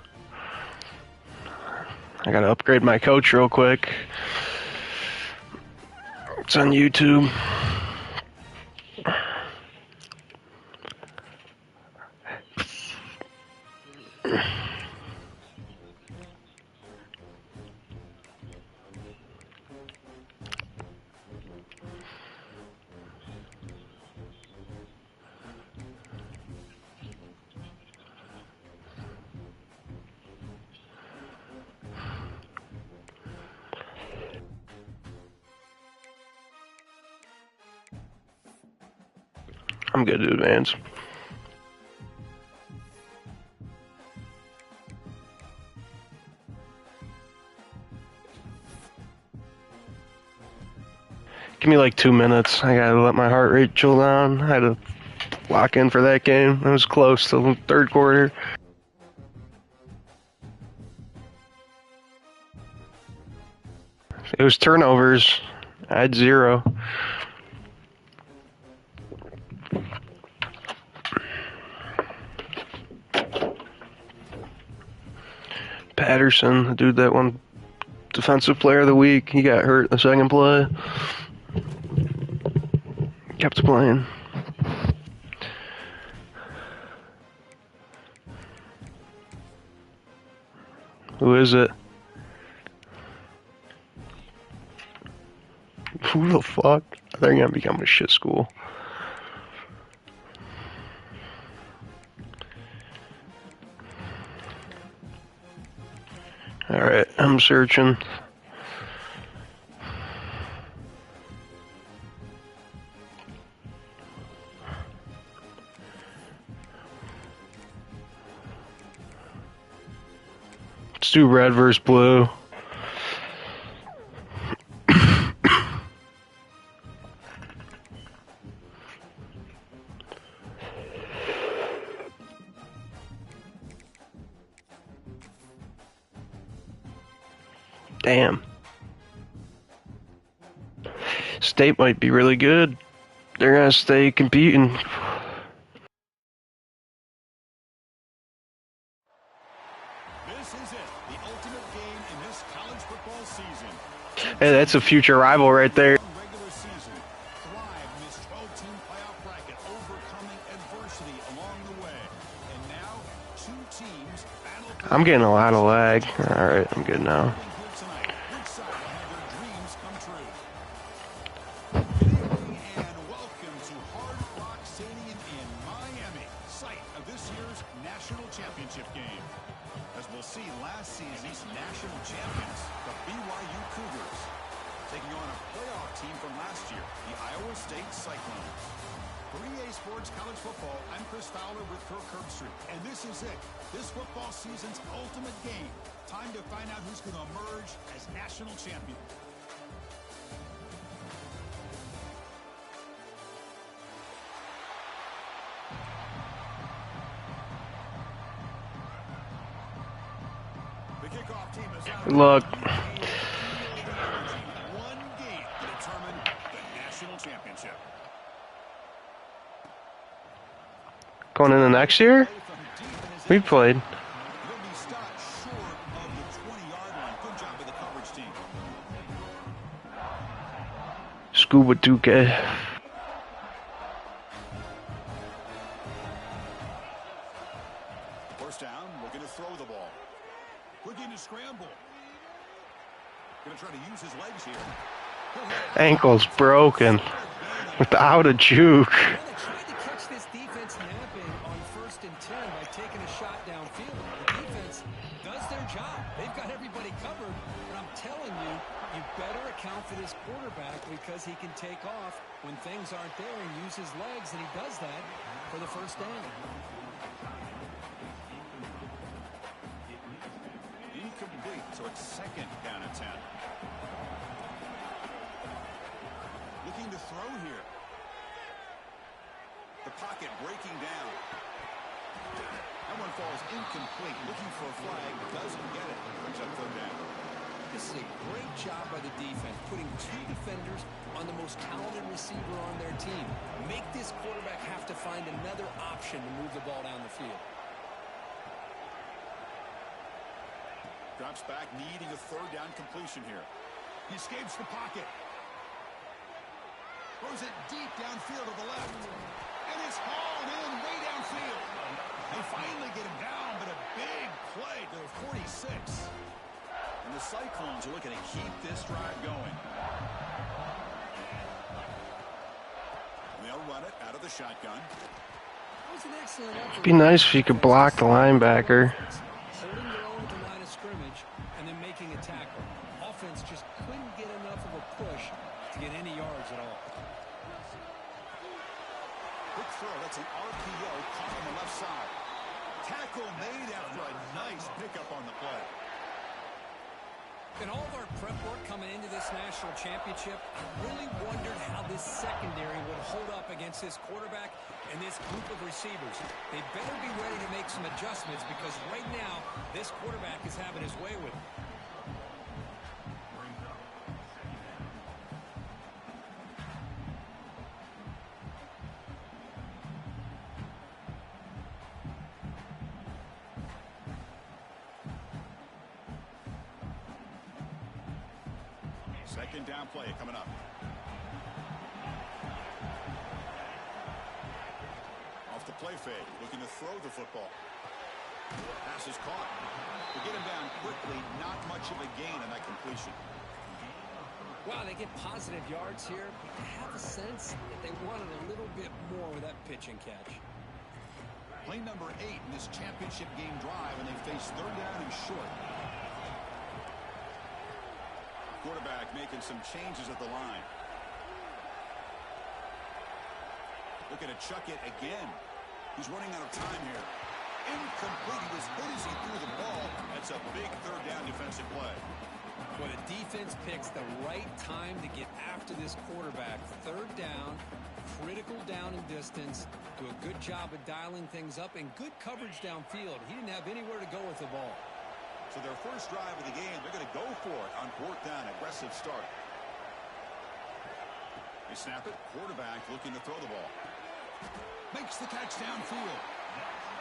I got to upgrade my coach real quick. It's on YouTube. I'm good to advance. Give me like 2 minutes. I gotta let my heart rate chill down. I had to lock in for that game. It was close to the third quarter. It was turnovers. I had 0. Patterson, the dude that won Defensive Player of the Week, he got hurt in the second play. Kept playing. Who is it? Who the fuck? They're gonna become a shit school. Alright, I'm searching. Let's do red versus blue. Damn. State might be really good. They're gonna stay competing. This is it, the ultimate game in this college football season. Hey, that's a future rival right there. Regular season, thrive in this 12-team playoff bracket, overcoming adversity along the way. And now, 2 teams battle. I'm getting a lot of lag. Alright, I'm good now. And this is it, this football season's ultimate game. Time to find out who's going to emerge as national champion. The kickoff team is out. Good luck. One game to determine the national championship. Going into next year? We played. Scuba 2K. First down, looking to throw the ball. Looking to scramble. Going to try to use his legs here. Ankle's broken. Without a juke. For this quarterback because he can take off when things aren't there and use his legs, and he does that for the first down. Incomplete, so it's second down and 10. Looking to throw here. The pocket breaking down. That one falls incomplete. Looking for a flag, doesn't get it. Brings up third down. This is a great job by the defense, putting 2 defenders on the most talented receiver on their team. Make this quarterback have to find another option to move the ball down the field. Drops back, needing a third down completion here. He escapes the pocket. Throws it deep downfield to the left. And it's hauled in way downfield. They finally get him down, but a big play to the 46. And the Cyclones are looking to keep this drive going. And they'll run it out of the shotgun. It'd be nice if you could block the linebacker. Holding their own at the line of scrimmage and then making a tackle. Offense just couldn't get enough of a push to get any yards at all. Quick throw. That's an RPO caught on the left side. Tackle made after a nice pickup on the play. In all of our prep work coming into this national championship, I really wondered how this secondary would hold up against this quarterback and this group of receivers. They better be ready to make some adjustments because right now, this quarterback is having his way with it. Second down play coming up. Off the play fake, looking to throw the football. Pass is caught. To get him down quickly, not much of a gain on that completion. Wow, they get positive yards here. I have a sense that they wanted a little bit more with that pitch and catch. Play number 8 in this championship game drive, and they face third down and short. Quarterback making some changes at the line. Looking to chuck it again. He's running out of time here. Incomplete. He was hit as he threw the ball. That's a big third down defensive play. Well, the defense picks the right time to get after this quarterback. Third down, critical down and distance. Do a good job of dialing things up and good coverage downfield. He didn't have anywhere to go with the ball. So their first drive of the game, they're going to go for it on fourth down. Aggressive start. They snap it. Quarterback looking to throw the ball. Makes the catch downfield.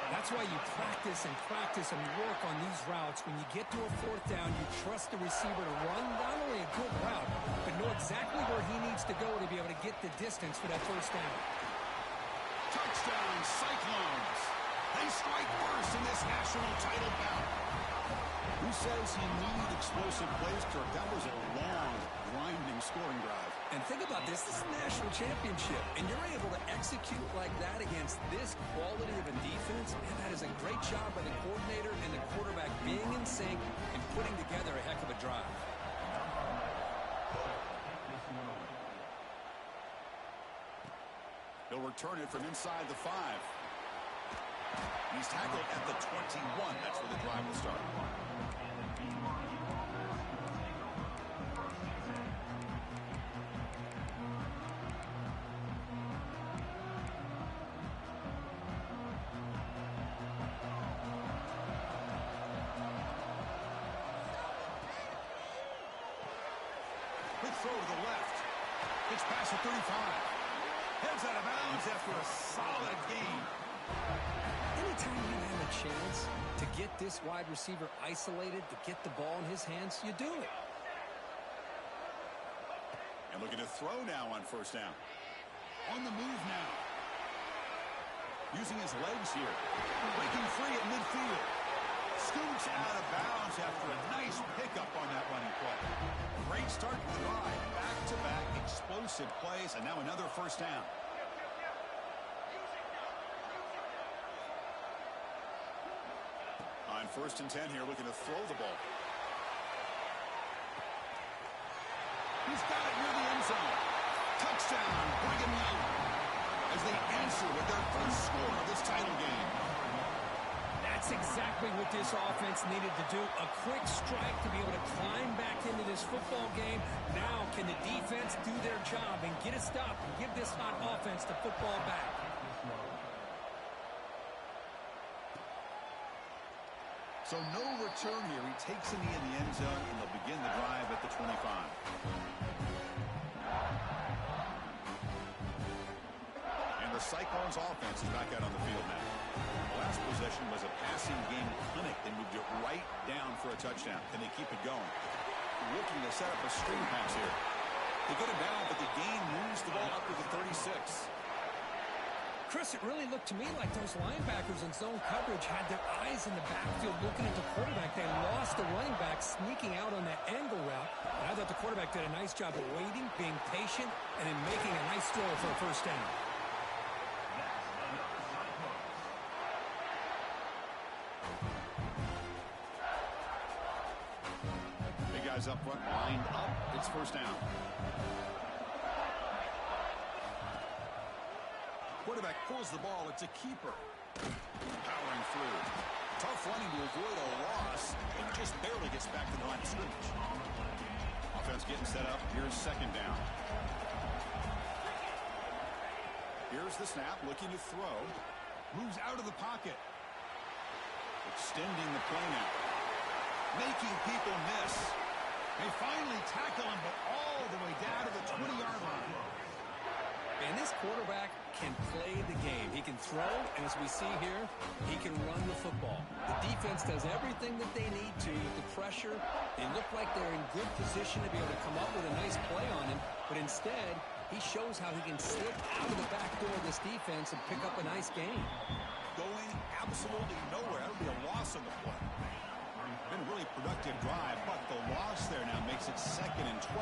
That's why you practice and work on these routes. When you get to a fourth down, you trust the receiver to run not only a good route, but know exactly where he needs to go to be able to get the distance for that first down. Touchdown, Cyclones. They strike first in this national title bout. Who says you need explosive plays, Kirk? That was a long, grinding scoring drive. And think about this. This is a national championship, and you're able to execute like that against this quality of a defense. Man, that is a great job by the coordinator and the quarterback being in sync and putting together a heck of a drive. They'll return it from inside the 5. He's tackled at the 21. That's where the drive will start. Quick throw to the left. It's past the 35. Heads out of bounds after a solid gain. Anytime you have a chance to get this wide receiver isolated, to get the ball in his hands, you do it. And looking to throw now on first down. On the move now. Using his legs here. Breaking free at midfield. Scoots out of bounds after a nice pickup on that running play. Great start to the drive. Back-to-back explosive plays, and now another first down. On first and 10 here, looking to throw the ball. He's got it near the end zone. Touchdown, Brigham Young, as they answer with their first score of this title game. That's exactly what this offense needed to do. A quick strike to be able to climb back into this football game. Now can the defense do their job and get a stop and give this hot offense the football back? So no return here. He takes it in the end zone, and they'll begin the drive at the 25. And the Cyclones offense is back out on the field now. The last possession was a passing game clinic. They moved it right down for a touchdown. Can they keep it going? Looking to set up a screen pass here. They get it down, but the game moves the ball up to the 36. Chris, it really looked to me like those linebackers in zone coverage had their eyes in the backfield looking at the quarterback. They lost the running back sneaking out on that angle route. And I thought the quarterback did a nice job of waiting, being patient, and then making a nice throw for a first down. Big guys up front, lined up. It's first down. Quarterback pulls the ball. It's a keeper. Powering through. Tough running to avoid a loss. And just barely gets back to the line of scrimmage. Offense getting set up. Here's second down. Here's the snap. Looking to throw. Moves out of the pocket. Extending the play now. Making people miss. They finally tackle him, but all the way down to the 20-yard line. And this quarterback can play the game. He can throw, and as we see here, he can run the football. The defense does everything that they need to with the pressure. They look like they're in good position to be able to come up with a nice play on him, but instead, he shows how he can slip out of the back door of this defense and pick up a nice gain. Going absolutely nowhere. That would be a loss on the play. Been a really productive drive, but the loss there now makes it 2nd and 12.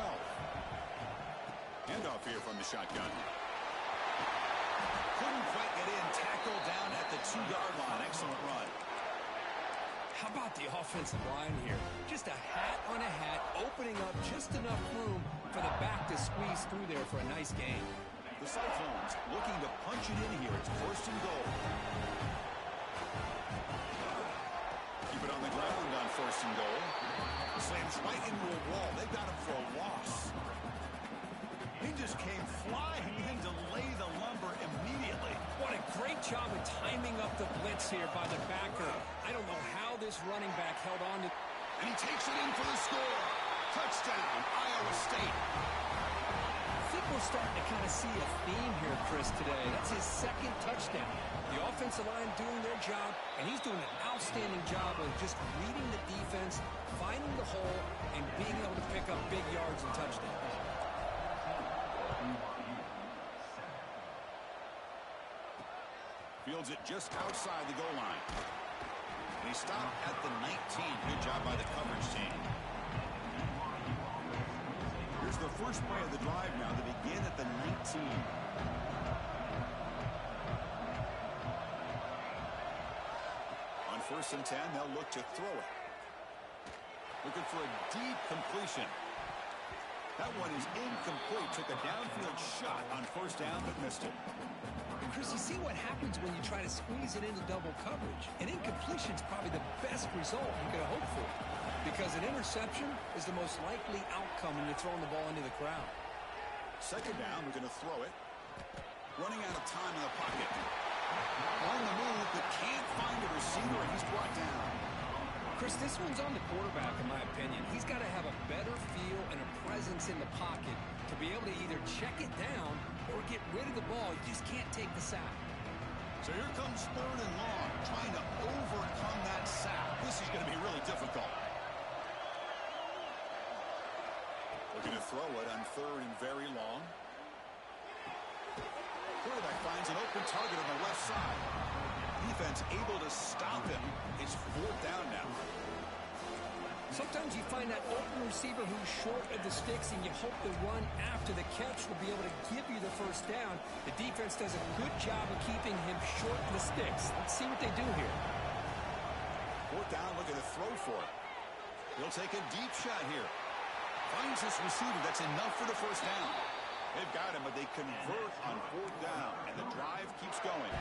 Handoff here from the shotgun. Couldn't quite get in. Tackled down at the 2-yard line. Excellent run. How about the offensive line here? Just a hat on a hat, opening up just enough room for the back to squeeze through there for a nice gain. The Cyclones looking to punch it in here. It's 1st and goal. Keep it on the ground on 1st and goal. Slams right into a wall. They got him for a loss. He just came flying in to lay the lumber immediately. What a great job of timing up the blitz here by the backer. I don't know how this running back held on to. And he takes it in for the score. Touchdown, Iowa State. I think we're starting to kind of see a theme here, Chris, today. That's his 2nd touchdown. The offensive line doing their job, and he's doing an outstanding job of just reading the defense, finding the hole, and being able to pick up big yards and touchdowns. Fields it just outside the goal line. And he stopped at the 19. Good job by the coverage team. Here's the first play of the drive now. They begin at the 19. On 1st and 10, they'll look to throw it. Looking for a deep completion. That one is incomplete. Took a downfield shot on 1st down, but missed it. Chris, you see what happens when you try to squeeze it into double coverage. An incompletion is probably the best result you could hope for, because an interception is the most likely outcome when you're throwing the ball into the crowd. 2nd down, we're going to throw it. Running out of time in the pocket. On the move, but can't find a receiver, and he's brought down. Chris, this one's on the quarterback, in my opinion. He's got to have a better feel and a presence in the pocket to be able to either check it down or get rid of the ball. You just can't take the sack. So here comes 3rd and long, trying to overcome that sack. This is going to be really difficult. Looking to throw it on 3rd and very long. Quarterback finds an open target on the left side. Defense able to stop him. It's 4th down now. Sometimes you find that open receiver who's short of the sticks, and you hope the run after the catch will be able to give you the 1st down. The defense does a good job of keeping him short of the sticks. Let's see what they do here. 4th down, looking to throw for it. He'll take a deep shot here. Finds this receiver. That's enough for the 1st down. They've got him, but they convert on 4th down, and the drive keeps going.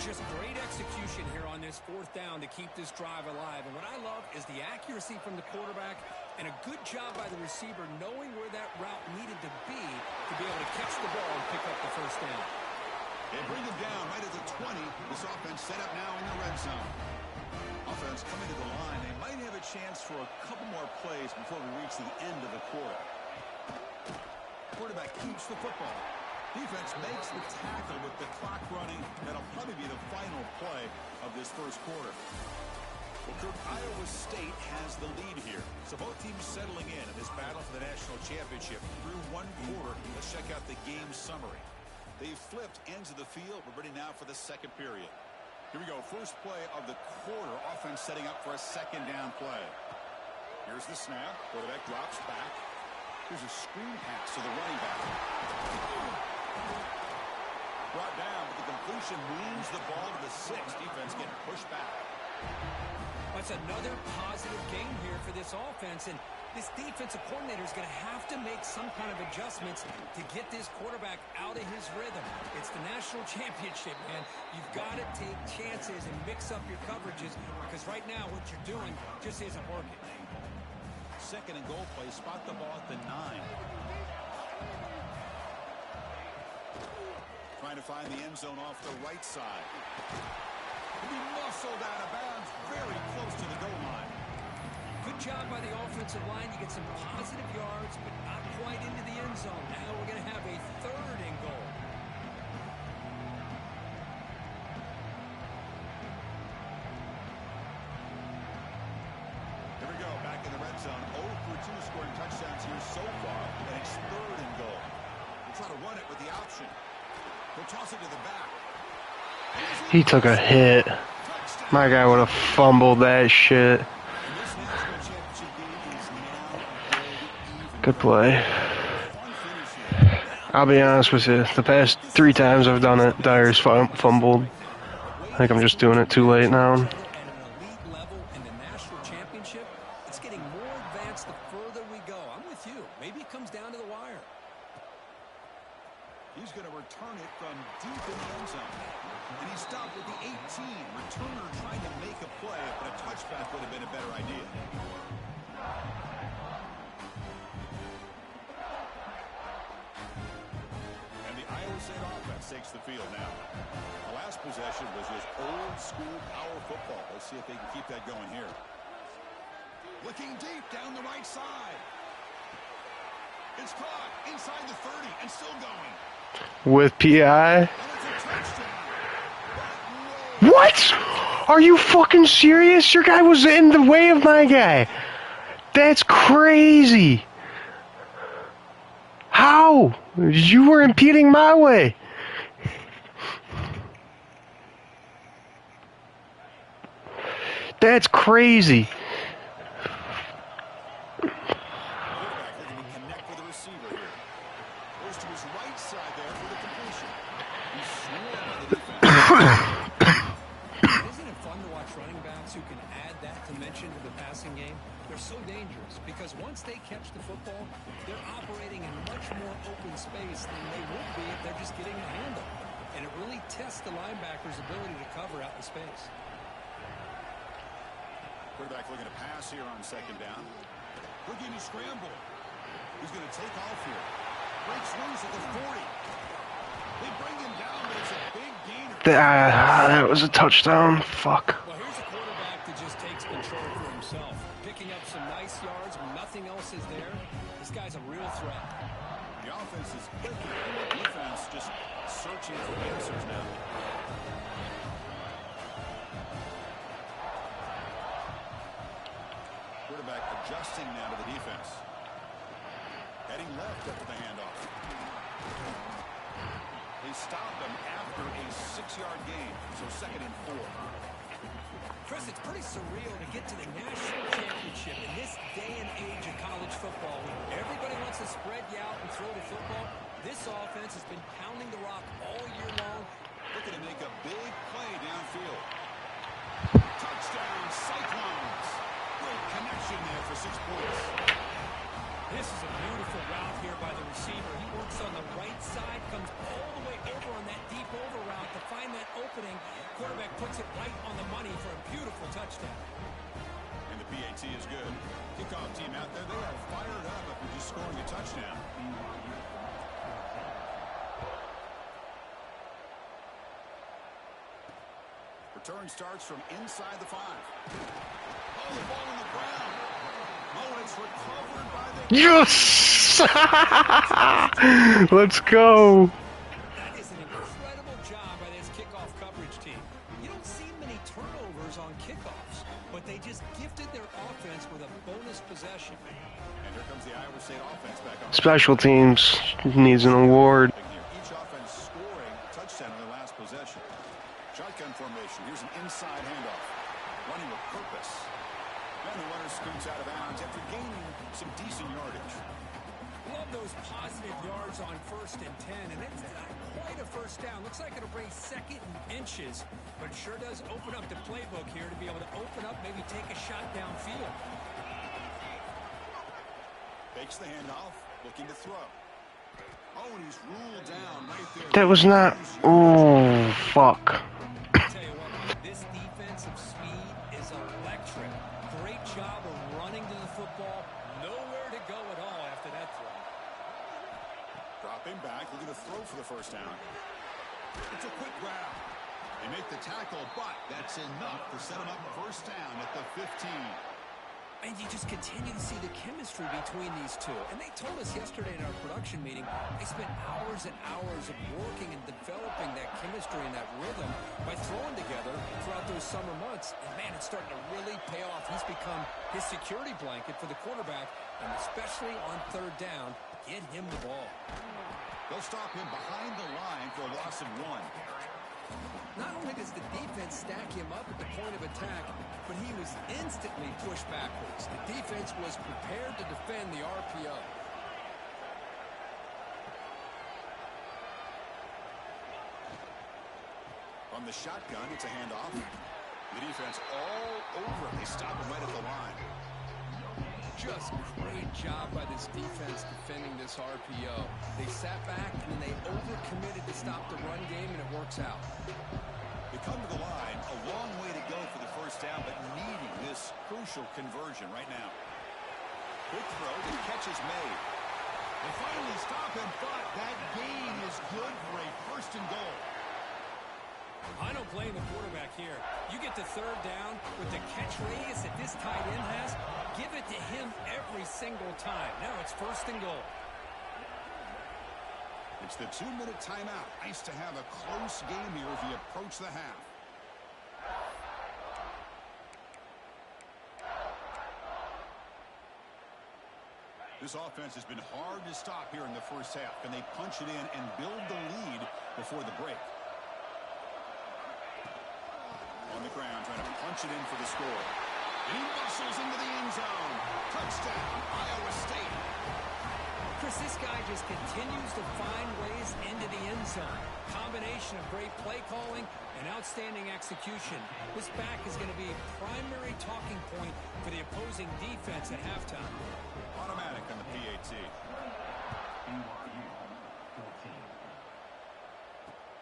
Just great execution here on this 4th down to keep this drive alive. And what I love is the accuracy from the quarterback and a good job by the receiver knowing where that route needed to be able to catch the ball and pick up the 1st down. They bring him down right at the 20. This offense set up now in the red zone. Offense coming to the line. They might have a chance for a couple more plays before we reach the end of the quarter. Quarterback keeps the football. Defense makes the tackle with the clock running. That'll probably be the final play of this 1st quarter. Well, Kirk, Iowa State has the lead here. So both teams settling in this battle for the national championship through 1 quarter. Let's check out the game summary. They've flipped ends of the field. We're ready now for the 2nd period. Here we go. First play of the quarter. Offense setting up for a 2nd down play. Here's the snap. Quarterback drops back. Here's a screen pass to the running back. Brought down, but the completion moves the ball to the 6. Defense getting pushed back. That's another positive game here for this offense, and This defensive coordinator is going to have to make some kind of adjustments to get this quarterback out of his rhythm. It's the national championship, man. You've got to take chances and mix up your coverages because right now what you're doing just isn't working. Second and goal play. Spot the ball at the 9. Trying to find the end zone off the right side. He muscled out of bounds very close to the goal line. Good job by the offensive line. You get some positive yards, but not quite into the end zone. Now we're going to have a third and goal. Here we go, back in the red zone. 0 for 2 scoring touchdowns here so far, and it's third and goal. We'll try to run it with the option. He'll toss it to the back. He took a hit. My guy would have fumbled that shit. Good play. I'll be honest with you. The past 3 times I've done it, Dyer's fumbled. I think I'm just doing it too late now. At an elite level in the national championship, it's getting more advanced the further we go. I'm with you. Maybe it comes down to the wire. He's going to return it from deep in the end zone. And he stopped with the 18. Returner trying to make a play, but a touchback would have been a better idea. And the Iowa State offense takes the field now. The last possession was just old school power football. Let's see if they can keep that going here. Looking deep down the right side. It's caught inside the 30 and still going. With PI? What? Are you fucking serious? Your guy was in the way of my guy. That's crazy. How? You were impeding my way. That's crazy. Isn't it fun to watch running backs who can add that dimension to the passing game? They're so dangerous because once they catch the football, they're operating in much more open space than they would be if they're just getting a handle. And it really tests the linebacker's ability to cover out the space. Quarterback looking to pass here on second down. Looking to scramble. He's going to take off here. Breaks loose at the 40. They bring him down, but it's a big gainer. That was a touchdown. Fuck. Well, here's a quarterback that just takes control for himself. Picking up some nice yards when nothing else is there. This guy's a real threat. The offense is clicking. The defense just searching for answers now. Quarterback adjusting now to the defense. Heading left after the handoff. They stop him after a 6-yard gain, so second and 4. Chris, it's pretty surreal to get to the national championship in this day and age of college football. When everybody wants to spread you out and throw the football, this offense has been pounding the rock all year long. Looking to make a big play downfield. Touchdown, Cyclones. Great connection there for 6 points. This is a beautiful route here by the receiver. He works on the right side, comes all the way over on that deep over route to find that opening. Quarterback puts it right on the money for a beautiful touchdown. And the PAT is good. Kickoff team out there, they are fired up after just scoring a touchdown. Return starts from inside the 5. Oh, the ball on the ground. Oh, it's recovered by the... Yes! Let's go. That is an incredible job by this kickoff coverage team. You don't see many turnovers on kickoffs, but they just gifted their offense with a bonus possession. And here comes the Iowa State offense back on. Special teams needs an award. Each offense scoring touchdown in their last possession. Shotgun formation. Here's an inside handoff. Running with purpose. And the runner scoots out of bounds after gaining some decent yardage. Love those positive yards on 1st and 10, and it's not quite a first down. Looks like it'll bring second and inches, but it sure does open up the playbook here to be able to open up, maybe take a shot downfield. Takes the handoff, looking to throw. Oh, and he's ruled down right there. That was not. Oh, fuck. I'll tell you what, man, this defensive speed is electric. Great job of running to the football. Nowhere to go at all after that throw. Dropping back, looking to throw for the first down. It's a quick grab. They make the tackle, but that's enough to set him up first down at the 15. And you just continue to see the chemistry between these two. And they told us yesterday in our production meeting, they spent hours and hours of working and developing that chemistry and that rhythm by throwing together throughout those summer months. And, man, it's starting to really pay off. He's become his security blanket for the quarterback, and especially on third down, get him the ball. They'll stop him behind the line for a loss of 1. Not only does the defense stack him up at the point of attack, but he was instantly pushed backwards. The defense was prepared to defend the RPO. From the shotgun, it's a handoff. The defense all over him. They stop him right at the line. Just great job by this defense defending this RPO. They sat back and then they overcommitted to stop the run game, and it works out. They come to the line, a long way to go for the first down, but needing this crucial conversion right now. Quick throw, the catch is made. They finally stop him, but that gain is good for a first and goal. I don't blame the quarterback here. You get to third down with the catch radius that this tight end has, give it to him every single time. Now it's first and goal. It's the 2-minute timeout. Nice to have a close game here as we approach the half. This offense has been hard to stop here in the first half. Can they punch it in and build the lead before the break? On the ground, trying to punch it in for the score. And he muscles into the end zone. Touchdown, Iowa State. Chris, this guy just continues to find ways into the end zone. Combination of great play calling and outstanding execution. This back is going to be a primary talking point for the opposing defense at halftime. Automatic on the PAT.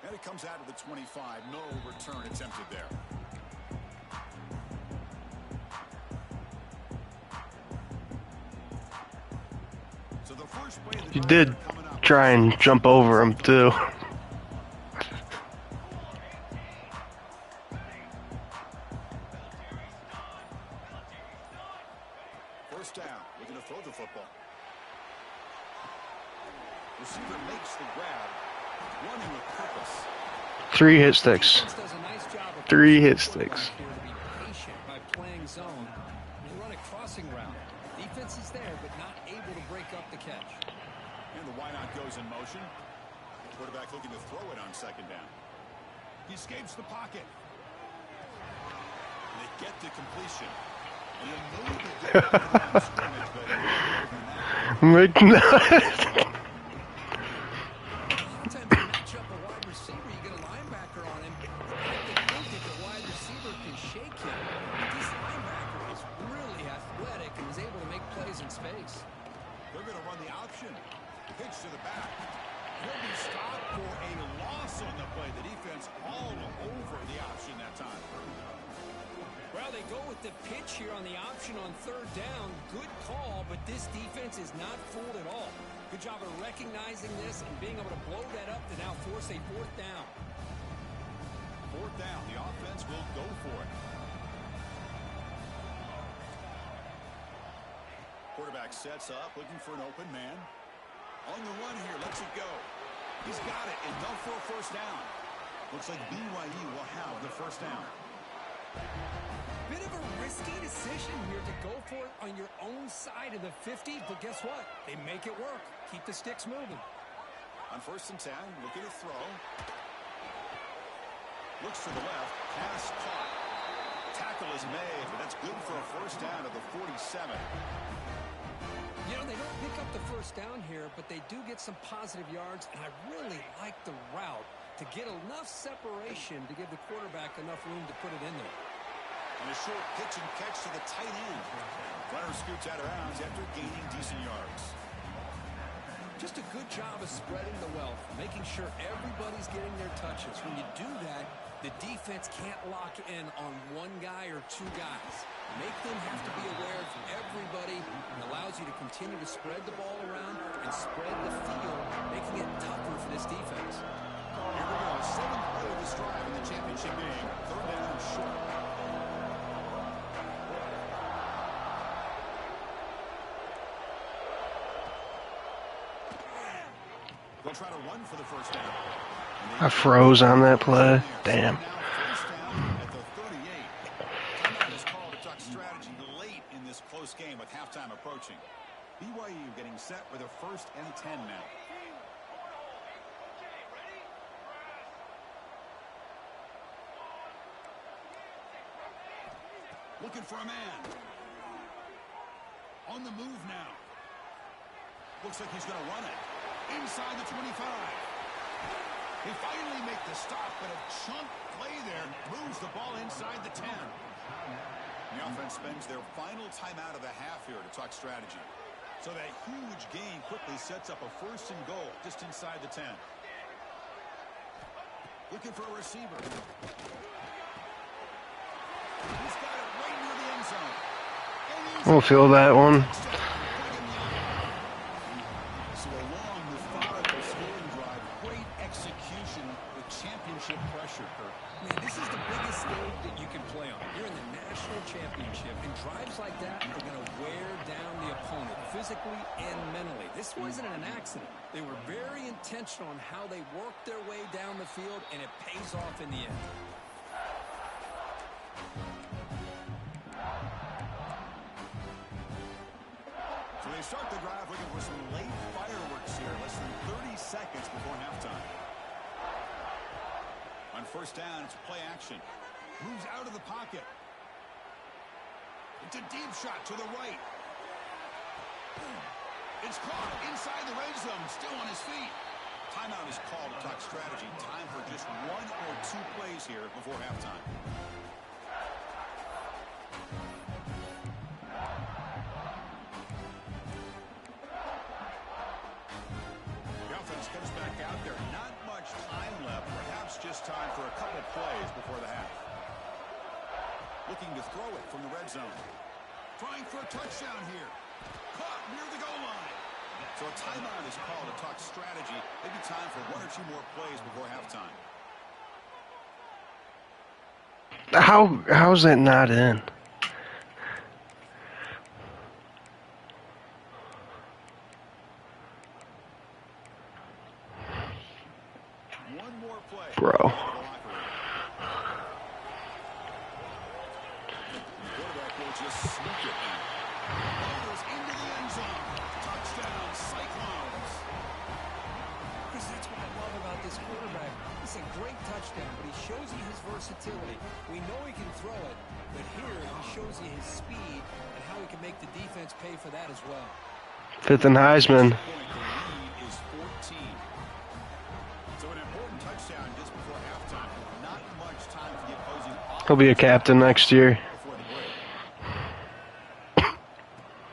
And it comes out of the 25. No return attempted there. So the first play of the You did try and jump over him, too. First down, looking to throw the football. Receiver makes the grab, running with purpose. 3 hit sticks. Defense does a nice job of 3 hit forcing the sticks. quarterback here to be patient by playing zone. They run a crossing route. Defense is there, but not able to break up the catch. And the wideout goes in motion. Quarterback looking to throw it on second down. He escapes the pocket. And they get to completion. And a little bit different scrimmage, but Sometimes you match up a wide receiver, you get a linebacker on him. You have to think that the wide receiver can shake him. But this linebacker is really athletic and is able to make plays in space. they're going to run the option. Pitch to the back. He'll be stopped for a loss on the play. The defense all over the option that time. Well, they go with the pitch here on the option on third down. Good call, but this defense is not fooled at all. Good job of recognizing this and being able to blow that up to now force a fourth down. Fourth down, the offense will go for it. Quarterback sets up, looking for an open man. On the run here, lets it go. He's got it, enough for a first down. Looks like BYU will have the first down. Bit of a risky decision here to go for it on your own side of the 50, but guess what? They make it work. Keep the sticks moving. On first and 10, looking to throw. Looks to the left, pass caught. Tackle is made, but that's good for a first down at the 47. You know, they don't pick up the first down here, but they do get some positive yards, and I really like the route to get enough separation to give the quarterback enough room to put it in there. And a short pitch and catch to the tight end. Runner scoots out of bounds after gaining decent yards. Just a good job of spreading the wealth, making sure everybody's getting their touches. When you do that, the defense can't lock in on one guy or two guys. Make them have to be aware of everybody, and allows you to continue to spread the ball around and spread the field, making it tougher for this defense. Here we go, seventh play of this drive in the championship game. Third down and short. They'll try to run for the first down. I froze on that play. Damn. First down at the 38. Timeout is called to talk strategy late in this close game with halftime approaching. BYU getting set with a 1st and 10 now. Looking for a man. On the move now. Looks like he's going to run it. Inside the 25. They finally make the stop, but a chunk play there moves the ball inside the 10. The offense spends their final timeout of the half here to talk strategy. So that huge gain quickly sets up a 1st and goal just inside the 10. Looking for a receiver. He's got it right near the end zone. We'll feel that one. So a long, methodical scoring drive. Great execution with championship pressure, Kurt. Man, this is the biggest stage that you can play on. You're in the national championship, and drives like that are going to wear down the opponent physically and mentally. This wasn't an accident. They were very intentional on how they worked their way down the field, and it pays off in the end. So they start the drive looking for some late fireworks here. Less than 30 seconds before halftime. On first down, it's play action. Moves out of the pocket. It's a deep shot to the right. It's caught inside the red zone, still on his feet. Timeout is called to talk strategy. Time for just 1 or 2 plays here before halftime. The offense comes back out there. Not much time left. Perhaps just time for a couple plays before the half. Looking to throw it from the red zone. Trying for a touchdown here. Caught near the goal line. So a timeout is called to talk strategy. Maybe time for 1 or 2 more plays before halftime. How's that not in? One more play. Bro. Quarterback will just sneak it now. Goes into the end zone. Touchdown, Cyclones. Because that's what I love about this quarterback. It's a great touchdown, but he shows you his versatility. We know he can throw it, but here he shows you his speed and how he can make the defense pay for that as well. 5th and Heisman. The lead is 14. So an important touchdown just before halftime. Not much time for the opposing offense. He'll be a captain next year. Before the break.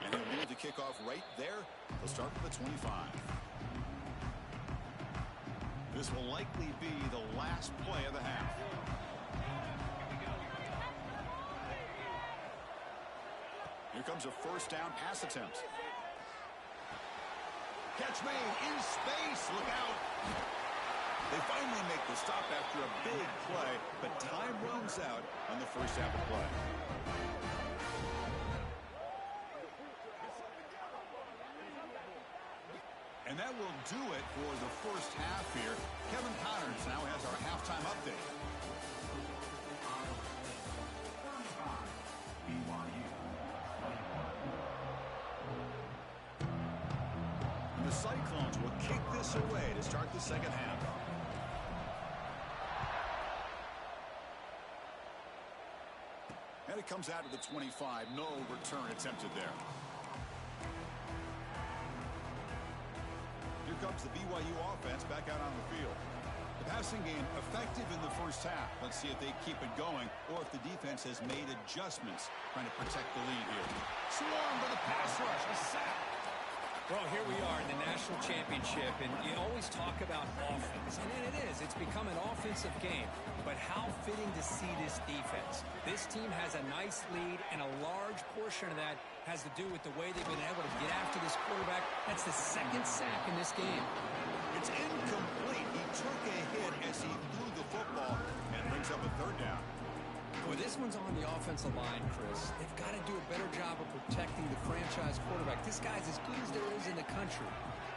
And he'll lead the kickoff right there. They'll start with the 25. This will likely be the last play of the half. Here comes a first down pass attempt. Catch made in space. Look out. They finally make the stop after a big play, but time runs out on the first half of play. And that will do it for the first half here. Kevin Connors now has our halftime update. And the Cyclones will kick this away to start the second half. And it comes out to the 25. No return attempted there. Here comes the BYU offense back out on the field. Passing game effective in the first half. Let's see if they keep it going or if the defense has made adjustments trying to protect the lead here. Swarm for the pass rush. A sack. Well, here we are in the national championship, and you always talk about offense, and it is. It's become an offensive game, but how fitting to see this defense. This team has a nice lead, and a large portion of that has to do with the way they've been able to get after this quarterback. That's the second sack in this game. It's incomplete. He took a hit as he threw the football and brings up a third down. Boy, this one's on the offensive line, Chris. They've got to do a better job of protecting the franchise quarterback. This guy's as good as there is in the country,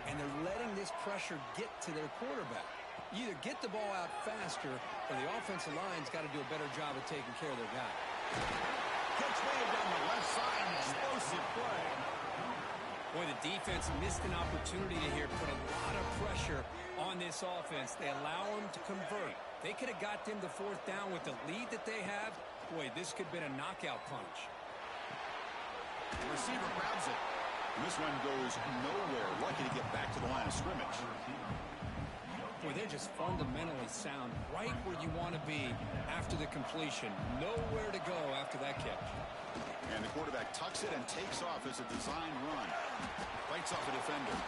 and they're letting this pressure get to their quarterback. You either get the ball out faster, or the offensive line's got to do a better job of taking care of their guy. Catch made down the left side. Explosive play. Boy, the defense missed an opportunity to here put a lot of pressure on this offense. They allow them to convert. They could have got them to fourth down with the lead that they have. Boy, this could have been a knockout punch. The receiver grabs it. And this one goes nowhere. Lucky to get back to the line of scrimmage. Boy, they're just fundamentally sound right where you want to be after the completion. Nowhere to go after that catch. And the quarterback tucks it and takes off as a design run. Fights off a defender.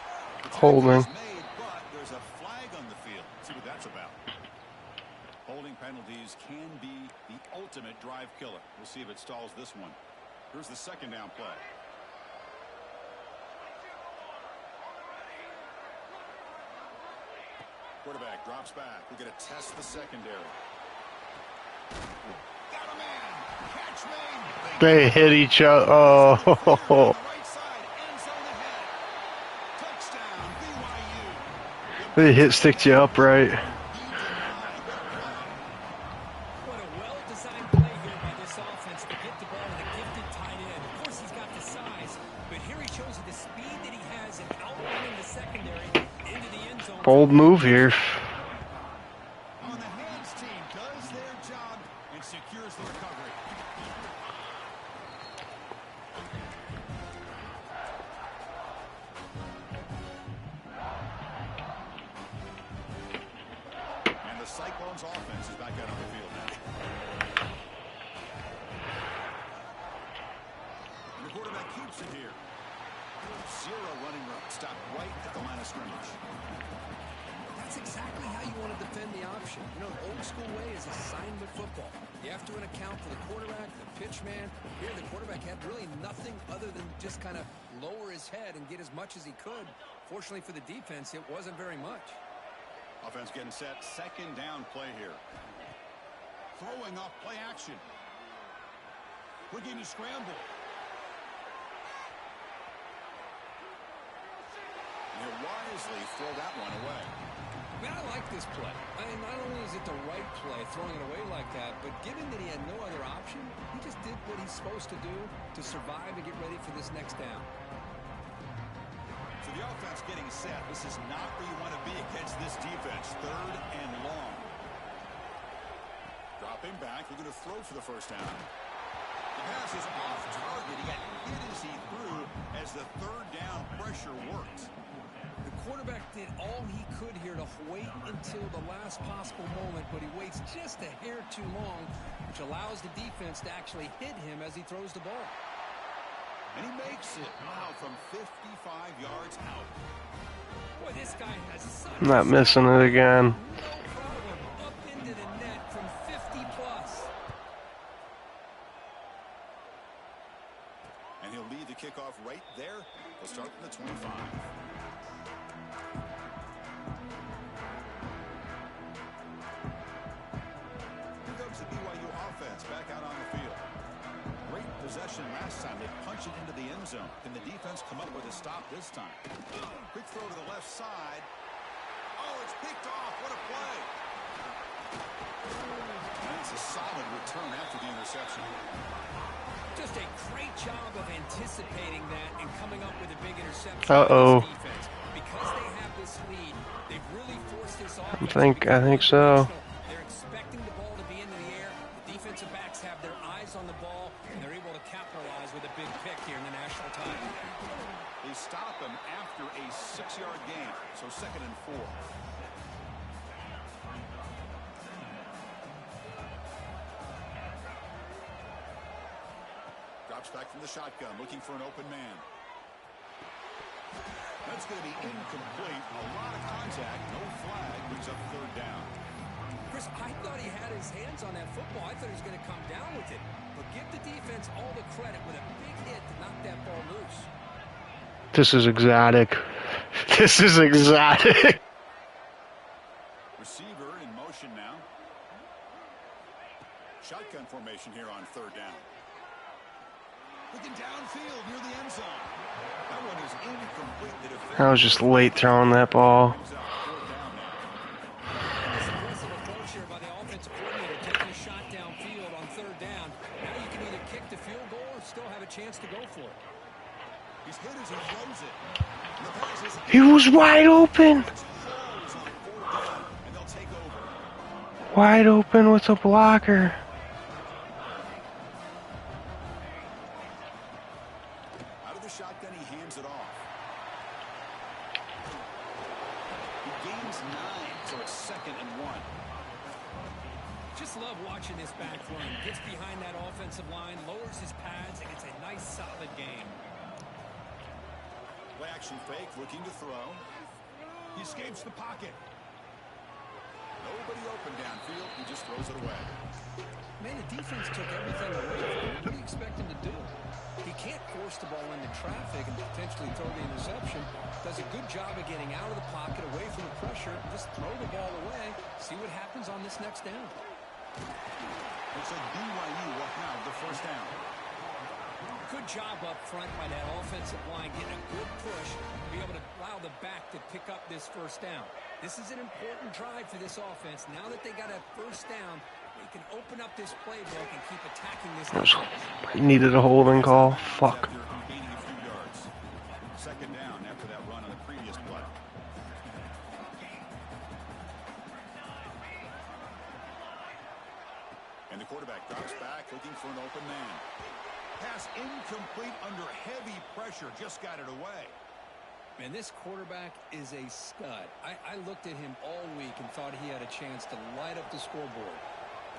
Holding. Made, but there's a flag on the field. Let's see what that's about. Holding penalties can be the ultimate drive killer. We'll see if it stalls this one. Here's the second down play. Quarterback drops back. We're going to test the secondary. Got a man. Catch made. They hit each other. Oh. Right side, end zone ahead. Touchdown, BYU. They hit stick you upright. What a well-designed play here by this offense to get the ball to the gifted tight end. Of course, he's got the size, but here he shows you the speed that he has in outrunning the secondary into the end zone. Bold move here. On the hands team does their job and secures the recovery. And the Cyclones offense is back out on the field now. And the quarterback keeps it here. Zero running room. Stop right at the line of scrimmage. That's exactly how you want to defend the option. You know, the old school way is assignment football. You have to account for the quarterback, the pitch man. Here, the quarterback had really nothing other than just kind of lower his head and get as much as he could. Fortunately for the defense, it wasn't very much. Offense getting set. Second down play here. Throwing off play action. We're getting a scramble. And he'll wisely throw that one away. Man, I like this play. I mean, not only is it the right play, throwing it away like that, but given that he had no other option, he just did what he's supposed to do to survive and get ready for this next down. So the offense getting set. This is not where you want to be against this defense. Third and long. Dropping back. We're going to throw for the first down. The pass is off target. He got hit as he threw as the third down pressure worked. The quarterback did all he could here to wait until the last possible moment, but he waits just a hair too long, which allows the defense to actually hit him as he throws the ball. And he makes it, wow, from 55 yards out. Boy, this guy has such Not missing it again. no problem up into the net from 50 plus. And he'll lead the kickoff right there. We'll start from the 25. Here comes the BYU offense back out on the field. Great possession last time. They punch it into the end zone. Can the defense come up with a stop this time? Quick throw to the left side. Oh, it's picked off. What a play. And it's a solid return after the interception. Just a great job of anticipating that and coming up with a big interception. Uh-oh. Defense. Because they have this lead, they've really forced this offense. I think so. They're expecting the ball to be into the air. The defensive backs have their eyes on the ball, and they're able to capitalize with a big pick here in the national title. They stop him after a 6-yard gain, so 2nd and 4. Drops back from the shotgun, looking for an open man. That's going to be incomplete. A lot of contact, no flag, brings up third down. Chris, I thought he had his hands on that football. I thought he was going to come down with it. But give the defense all the credit with a big hit to knock that ball loose. This is exotic. This is exotic. Receiver in motion now. Shotgun formation here on third down. Looking downfield near the end zone. That one is incomplete. I was just late throwing that ball. This aggressive approach here by the offensive coordinator, taking a shot downfield on third down. Now you can either kick the field goal or still have a chance to go for it. He's hit as he throws it. The pass is He was wide open. holes on fourth down, and they'll take over. Wide open with a blocker. Out of the shotgun, he hands it off. He gains 9, so it's 2nd and 1. Just love watching this back run. Gets behind that offensive line, lowers his pads, and gets a nice solid game. Play action fake, looking to throw. He escapes the pocket. Nobody open downfield. He just throws it away. Man, the defense took everything away from him. What do you expect him to do? He can't force the ball into traffic and potentially throw the interception. Does a good job of getting out of the pocket, away from the pressure, just throw the ball away. See what happens on this next down. Looks like BYU will have the first down. Good job up front by that offensive line, getting a good push to be able to allow the back to pick up this first down. This is an important drive for this offense. Now that they got a first down, they can open up this playbook and keep attacking this offense. He needed a holding call. Fuck. After gaining a few yards. 2nd down after that run on the previous play. And the quarterback drops back, looking for an open man. Pass incomplete under heavy pressure. Just got it away. Man, this quarterback is a stud. I looked at him all week and thought he had a chance to light up the scoreboard.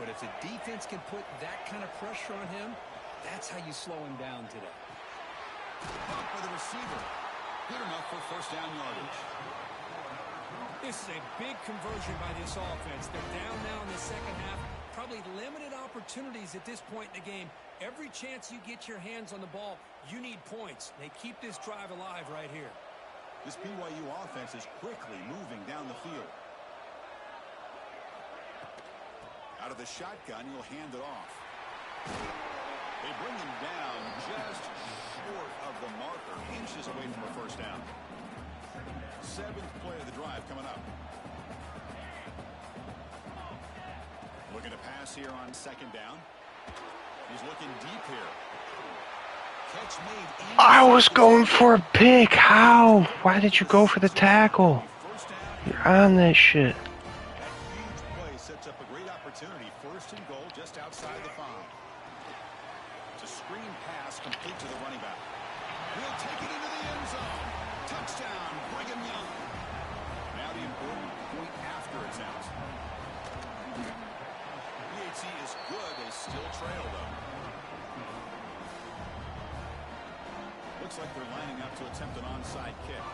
But if the defense can put that kind of pressure on him, that's how you slow him down today. Blocked by the receiver. Good enough for first down yardage. This is a big conversion by this offense. They're down now in the second half. Probably limited opportunities at this point in the game. Every chance you get your hands on the ball, you need points. They keep this drive alive right here. This BYU offense is quickly moving down the field. Out of the shotgun, he'll hand it off. They bring him down just short of the marker, inches away from a first down. 7th play of the drive coming up. Looking to pass here on 2nd down. He's looking deep here. Catch made. I was going for a pick. How? Why did you go for the tackle? You're on that shit. That huge play sets up a great opportunity. 1st and goal just outside the farm. It's a screen pass complete to the running back. He'll take it into the end zone. Touchdown, Brigham Young. Now the important point after it sounds. BAT is good. They still trail, though. Looks like they're lining up to attempt an onside kick.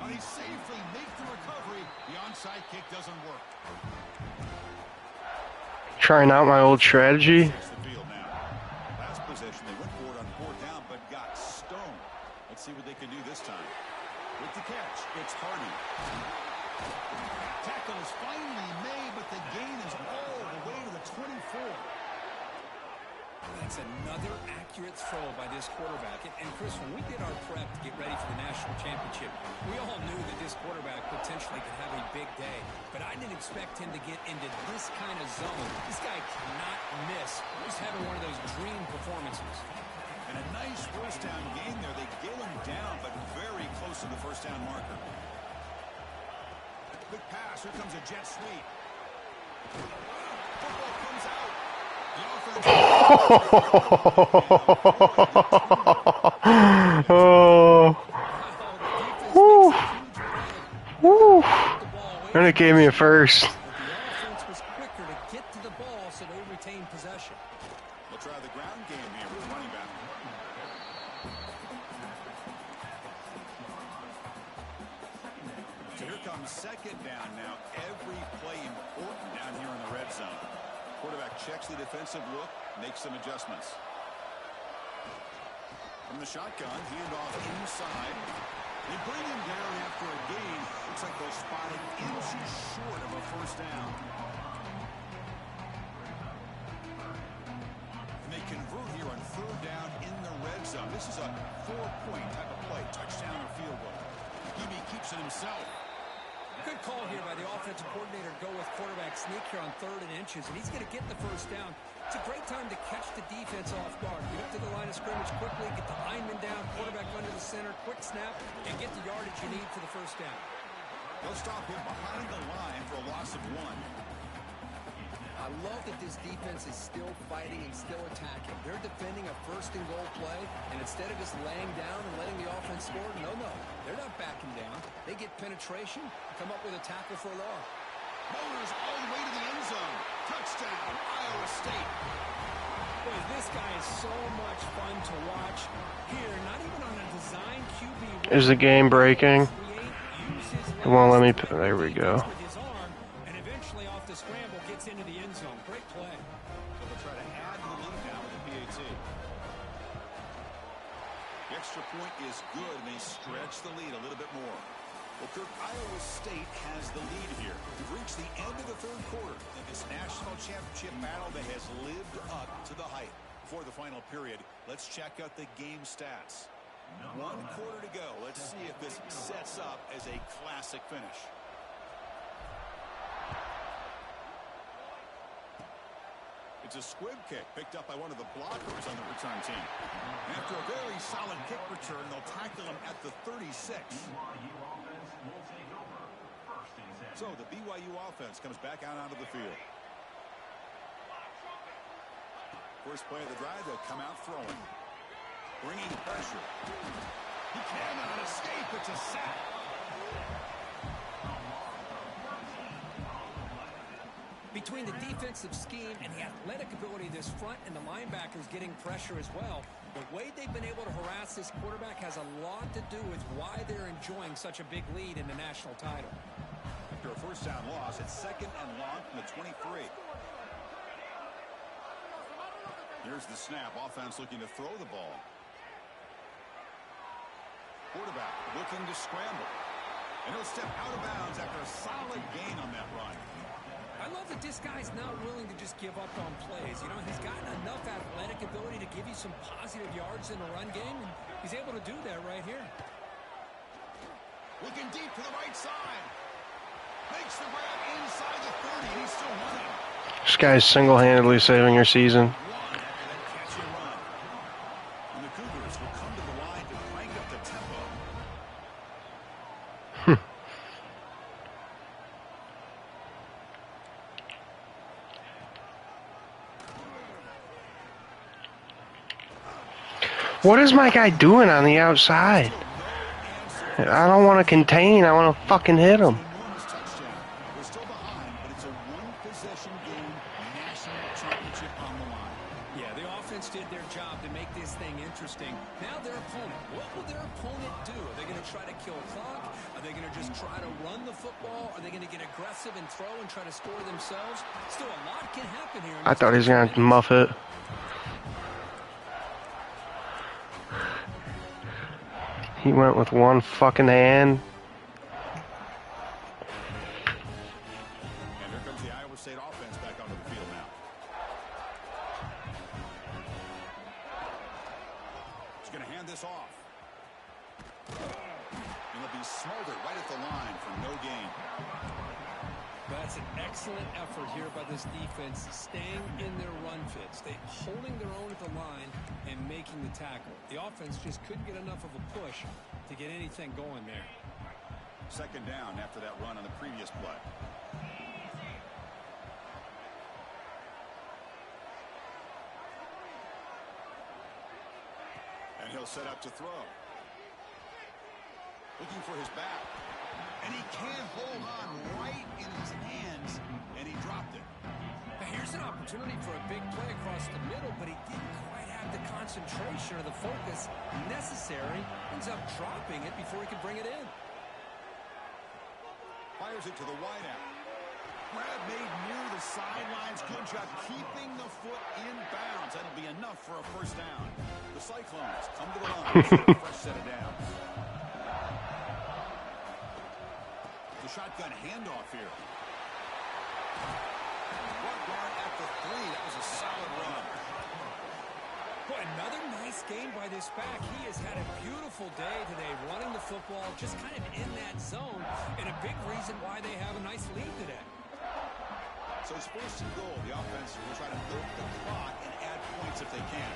Now they safely make the recovery. The onside kick doesn't work. Trying out my old strategy. Last possession, they went for it on 4th down, but got stoned. Let's see what they can do this time. With the catch, it's Hardy. Tackle is finally made, but the gain is all the way to the 24. That's another accurate throw by this quarterback. And Chris, when we did our prep to get ready for the national championship, we all knew that this quarterback potentially could have a big day. But I didn't expect him to get into this kind of zone. This guy cannot miss. He's having one of those dream performances. And a nice first down gain there. They get him down, but very close to the first down marker. Quick pass. Here comes a jet sweep. Football comes out. Oh. Woo. Woo. And it gave me a first. The offense was quicker to get to the ball, so they retained possession. They'll try the ground checks the defensive look, makes some adjustments. From the shotgun, handoff inside. They bring him down after a gain. Looks like they'll spot it inches short of a first down. And they convert here on third down in the red zone. This is a 4-point type of play, touchdown or field goal. Eby keeps it himself. Good call here by the offensive coordinator to go with quarterback sneak here on 3rd and inches, and he's going to get the first down. It's a great time to catch the defense off guard. Get up to the line of scrimmage quickly, get the lineman down, quarterback under the center, quick snap, and get the yardage you need for the first down. They'll stop him behind the line for a loss of 1. I love that this defense is still fighting and still attacking. They're defending a 1st and goal play, and instead of just laying down and letting the offense score, no, they're not backing down. They get penetration, come up with a tackle for a loss. Motors all the way to the end zone. Touchdown, Iowa State. Boy, this guy is so much fun to watch. Here, not even on a design QB. Is the game breaking? It won't let me. There we go. And eventually off the scramble gets into the end zone. Great play. So they'll try to add to the lead now with the PAT. The extra point is good, and they stretch the lead a little bit more. Well, Kirk, Iowa State has the lead here. We've reached the end of the 3rd quarter in this national championship battle that has lived up to the hype. Before the final period, let's check out the game stats. 1 quarter to go. Let's see if this sets up as a classic finish. It's a squib kick picked up by one of the blockers on the return team. After a very solid kick return, they'll tackle him at the 36. So the BYU offense comes back out onto the field. First play of the drive, they'll come out throwing. Bringing pressure. He cannot escape. It's a sack. Between the defensive scheme and the athletic ability of this front and the linebackers getting pressure as well, the way they've been able to harass this quarterback has a lot to do with why they're enjoying such a big lead in the national title. After a first down loss, it's 2nd and long from the 23. Here's the snap. Offense looking to throw the ball. Quarterback looking to scramble. And he'll step out of bounds after a solid gain on that run. I love that this guy's not willing to just give up on plays. You know, he's gotten enough athletic ability to give you some positive yards in the run game, and he's able to do that right here. Looking deep to the right side. Makes the grab inside the 30, and he's still running. This guy's single-handedly saving your season. And the Cougars will come to the line to crank up the tempo. What is my guy doing on the outside? I don't want to contain. I want to fucking hit him. Enormous touchdown. We're still behind, but it's a one-possession game, national championship on the line. Yeah, the offense did their job to make this thing interesting. Now their opponent. What will their opponent do? Are they going to try to kill clock? Are they going to just try to run the football? Are they going to get aggressive and throw and try to score themselves? Still, a lot can happen here. I thought he was going to muff it. He went with one fucking hand. And here comes the Iowa State offense back onto the field now. He's going to hand this off. And he'll be smothered right at the line for no gain. That's an excellent effort here by this defense, staying in their run fits, holding their own at the line and making the tackle. The offense just couldn't get enough of a push to get anything going there. 2nd down after that run on the previous play. And he'll set up to throw. Looking for his back. And he can't hold on right in his hands. And he dropped it. Now here's an opportunity for a big play across the middle, but he didn't quite have the concentration or the focus necessary. Ends up dropping it before he could bring it in. Fires it to the wideout. Grab made near the sidelines. Good job keeping the foot in bounds. That'll be enough for a first down. The Cyclones come to the line for a fresh set of downs. The shotgun handoff here. One guard at the 3. That was a solid run. Boy, another nice game by this back. He has had a beautiful day today running the football, just kind of in that zone, and a big reason why they have a nice lead today. So it's first and goal. The offense will try to milk the clock and add points if they can.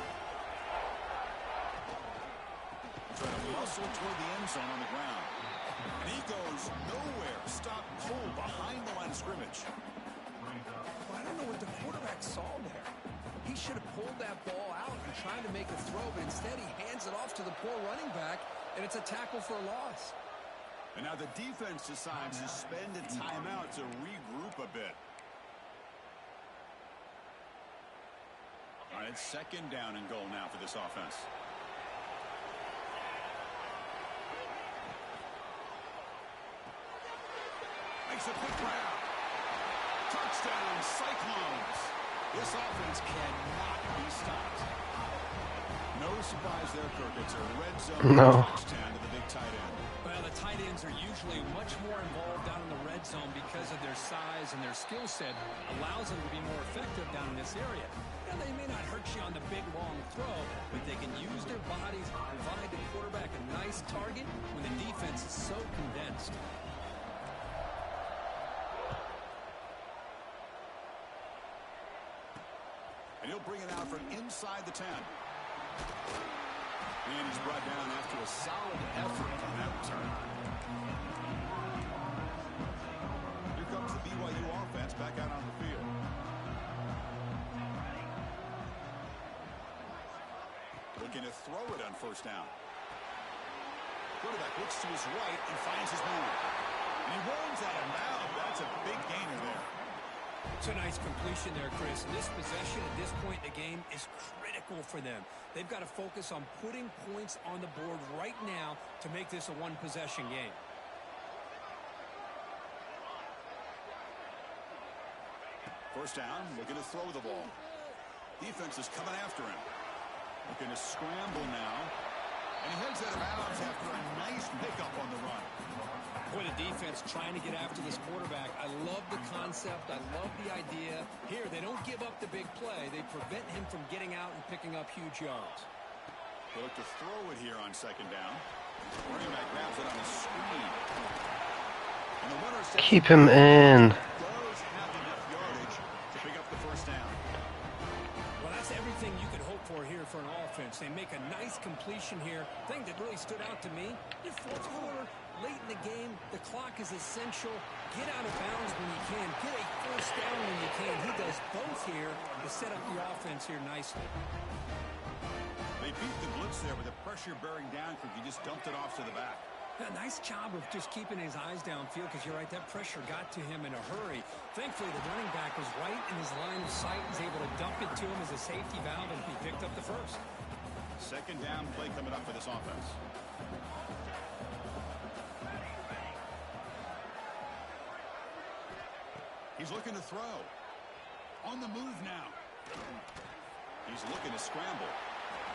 Trying to muscle toward the end zone on the ground. And he goes nowhere. Stop cold behind the line of scrimmage. Well, I don't know what the quarterback saw there. He should have pulled that ball out and tried to make a throw, but instead he hands it off to the poor running back, and it's a tackle for a loss. And now the defense decides to spend a timeout to regroup a bit. All right, it's second down and goal now for this offense. Makes a quick grab. Touchdown, Cyclones. This offense cannot be stopped. No surprise there, Kirk. It's a red zone touchdown to the big tight end. Well, the tight ends are usually much more involved down in the red zone because of their size and their skill set allows them to be more effective down in this area. Now, they may not hurt you on the big, long throw, but they can use their bodies to provide the quarterback a nice target when the defense is so condensed. And he'll bring it out from inside the 10. And he's brought down after a solid effort on that return. Here comes the BYU offense back out on the field. Looking to throw it on first down. Quarterback looks to his right and finds his man. And he runs out of bounds. That's a big gainer there. It's a nice completion there, Chris. And this possession at this point in the game is critical for them. They've got to focus on putting points on the board right now to make this a one-possession game. First down, looking to throw the ball. Defense is coming after him. Looking to scramble now. And he heads out of bounds after a nice pickup on the run. Boy, the defense trying to get after this quarterback. I love the concept. I love the idea. Here, they don't give up the big play. They prevent him from getting out and picking up huge yards. They look to throw it here on second down. Running back grabs it on the screen. And the runner Keep him in. does have enough yardage to pick up the first down. Well, that's everything you could hope for here for an offense. They make a nice completion here. Thing that really stood out to me, your fourth quarter, late in the game, the clock is essential. Get out of bounds when you can. Get a first down when you can. He does both here to set up the offense here nicely. They beat the blitz there with the pressure bearing down. He just dumped it off to the back. A nice job of just keeping his eyes downfield because you're right, that pressure got to him in a hurry. Thankfully, the running back was right in his line of sight. Was able to dump it to him as a safety valve, and he picked up the first. Second down play coming up for this offense. He's looking to throw. On the move now. He's looking to scramble.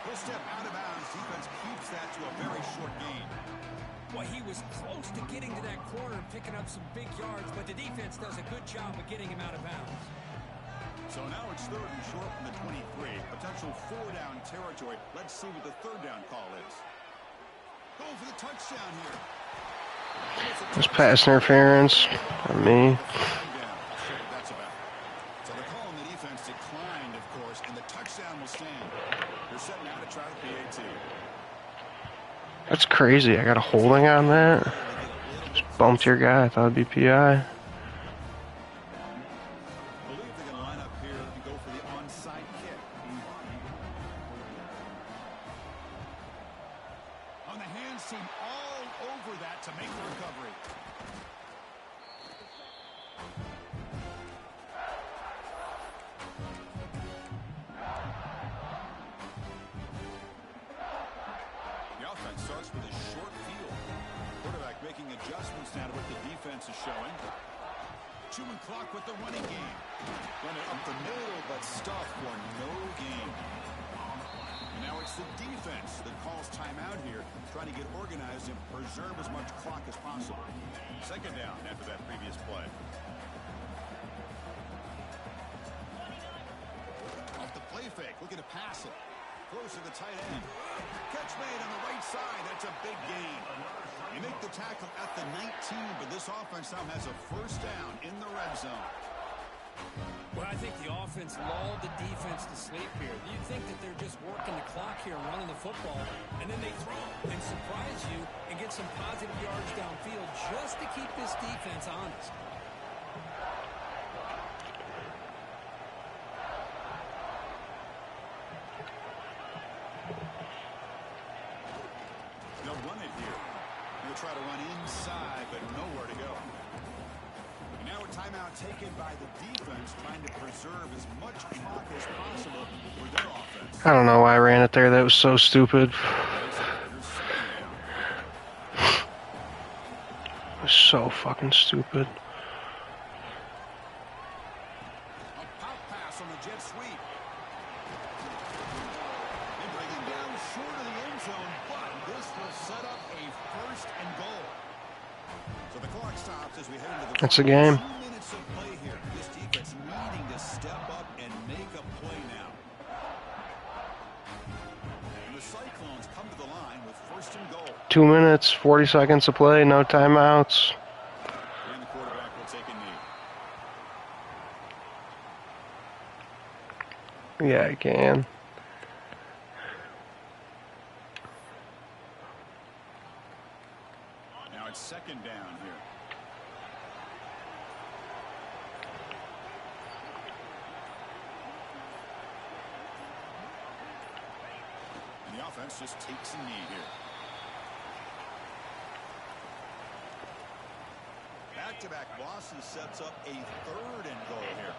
He'll step out of bounds. Defense keeps that to a very short gain. Well, he was close to getting to that corner and picking up some big yards, but the defense does a good job of getting him out of bounds. So now it's third and short from the 23. Potential four-down territory. Let's see what the third down call is. Going for the touchdown here. It's pass interference on me. That's about. So the call on the defense declined, of course, and the touchdown will stand. They're set now to try the PAT. That's crazy. I got a holding on that. Just bumped your guy. I thought it'd be PI. I believe they're going to line up here and go for the onside kick. On the hands team all over that to make the recovery. The offense starts with a short field. Quarterback making adjustments now to what the defense is showing. Chewing clock with the running game. Run it up the middle, but stuffed for no gain. And now it's the defense that calls timeout here, trying to get organized and preserve as much clock as possible. Second down after that previous play. Off the play fake, looking to pass it. Close to the tight end. Catch made on the right side. That's a big gain. You make the tackle at the 19, but this offense now has a first down in the red zone. Well, I think the offense lulled the defense to sleep here. You'd think that they're just working the clock here and running the football, and then they throw and surprise you and get some positive yards downfield just to keep this defense honest. They'll run it here. They'll try to run inside, but nowhere to go. Now a timeout taken by the defense, trying to preserve as much clock as possible for their offense. I don't know why I ran it there. That was so stupid. It was so fucking stupid. A pop pass on the jet sweep. They bring him down short of the end zone, but this will set up a first and goal. So the clock stops as we head into the That's a game. 2 minutes of play here. This defense needing to step up and make a play now. And the Cyclones come to the line with first and goal. 2 minutes, 40 seconds to play, no timeouts. And the quarterback will take a knee. Yeah, I can. Now it's second down here. And the offense just takes a knee here. Back-to-back losses sets up a third and goal here.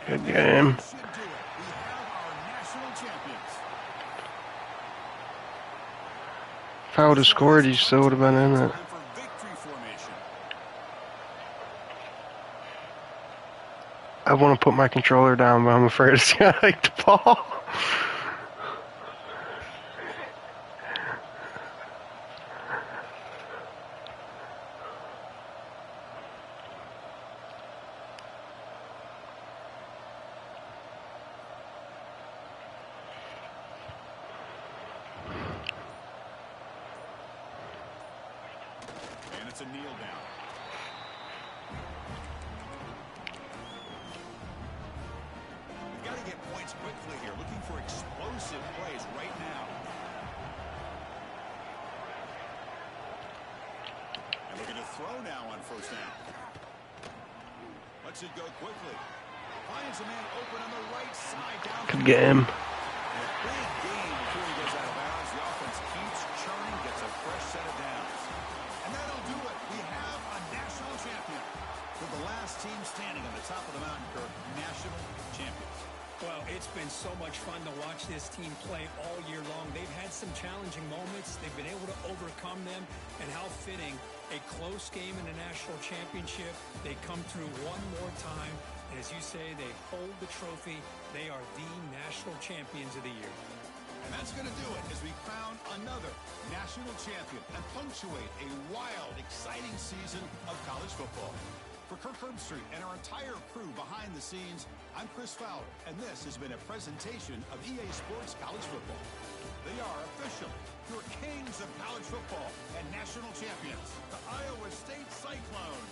Good game. Should do it. We have our national champions. If I would have scored, he still would have been in it. Time for victory formation. I want to put my controller down, but I'm afraid it's going to hike the ball. And it's a kneel down. We've got to get points quickly here. Looking for explosive plays right now. And looking to throw now on first down. Lets it go quickly. Finds a man open on the right side. Down. Good game. And a big gain before he goes out of bounds. The offense keeps churning, gets a fresh set of downs. And that'll do it. We have a national champion. For the last team standing on the top of the mountain, Kirk, national champions. Well, it's been so much fun to watch this team play all year long. They've had some challenging moments. They've been able to overcome them. And how fitting, a close game in a national championship. They come through one more time. And as you say, they hold the trophy. They are the national champions of the year. And that's going to do it as we crown another national champion and punctuate a wild, exciting season of college football. For Kirk Herbstreit and our entire crew behind the scenes, I'm Chris Fowler, and this has been a presentation of EA Sports College Football. They are officially your kings of college football and national champions, the Iowa State Cyclones.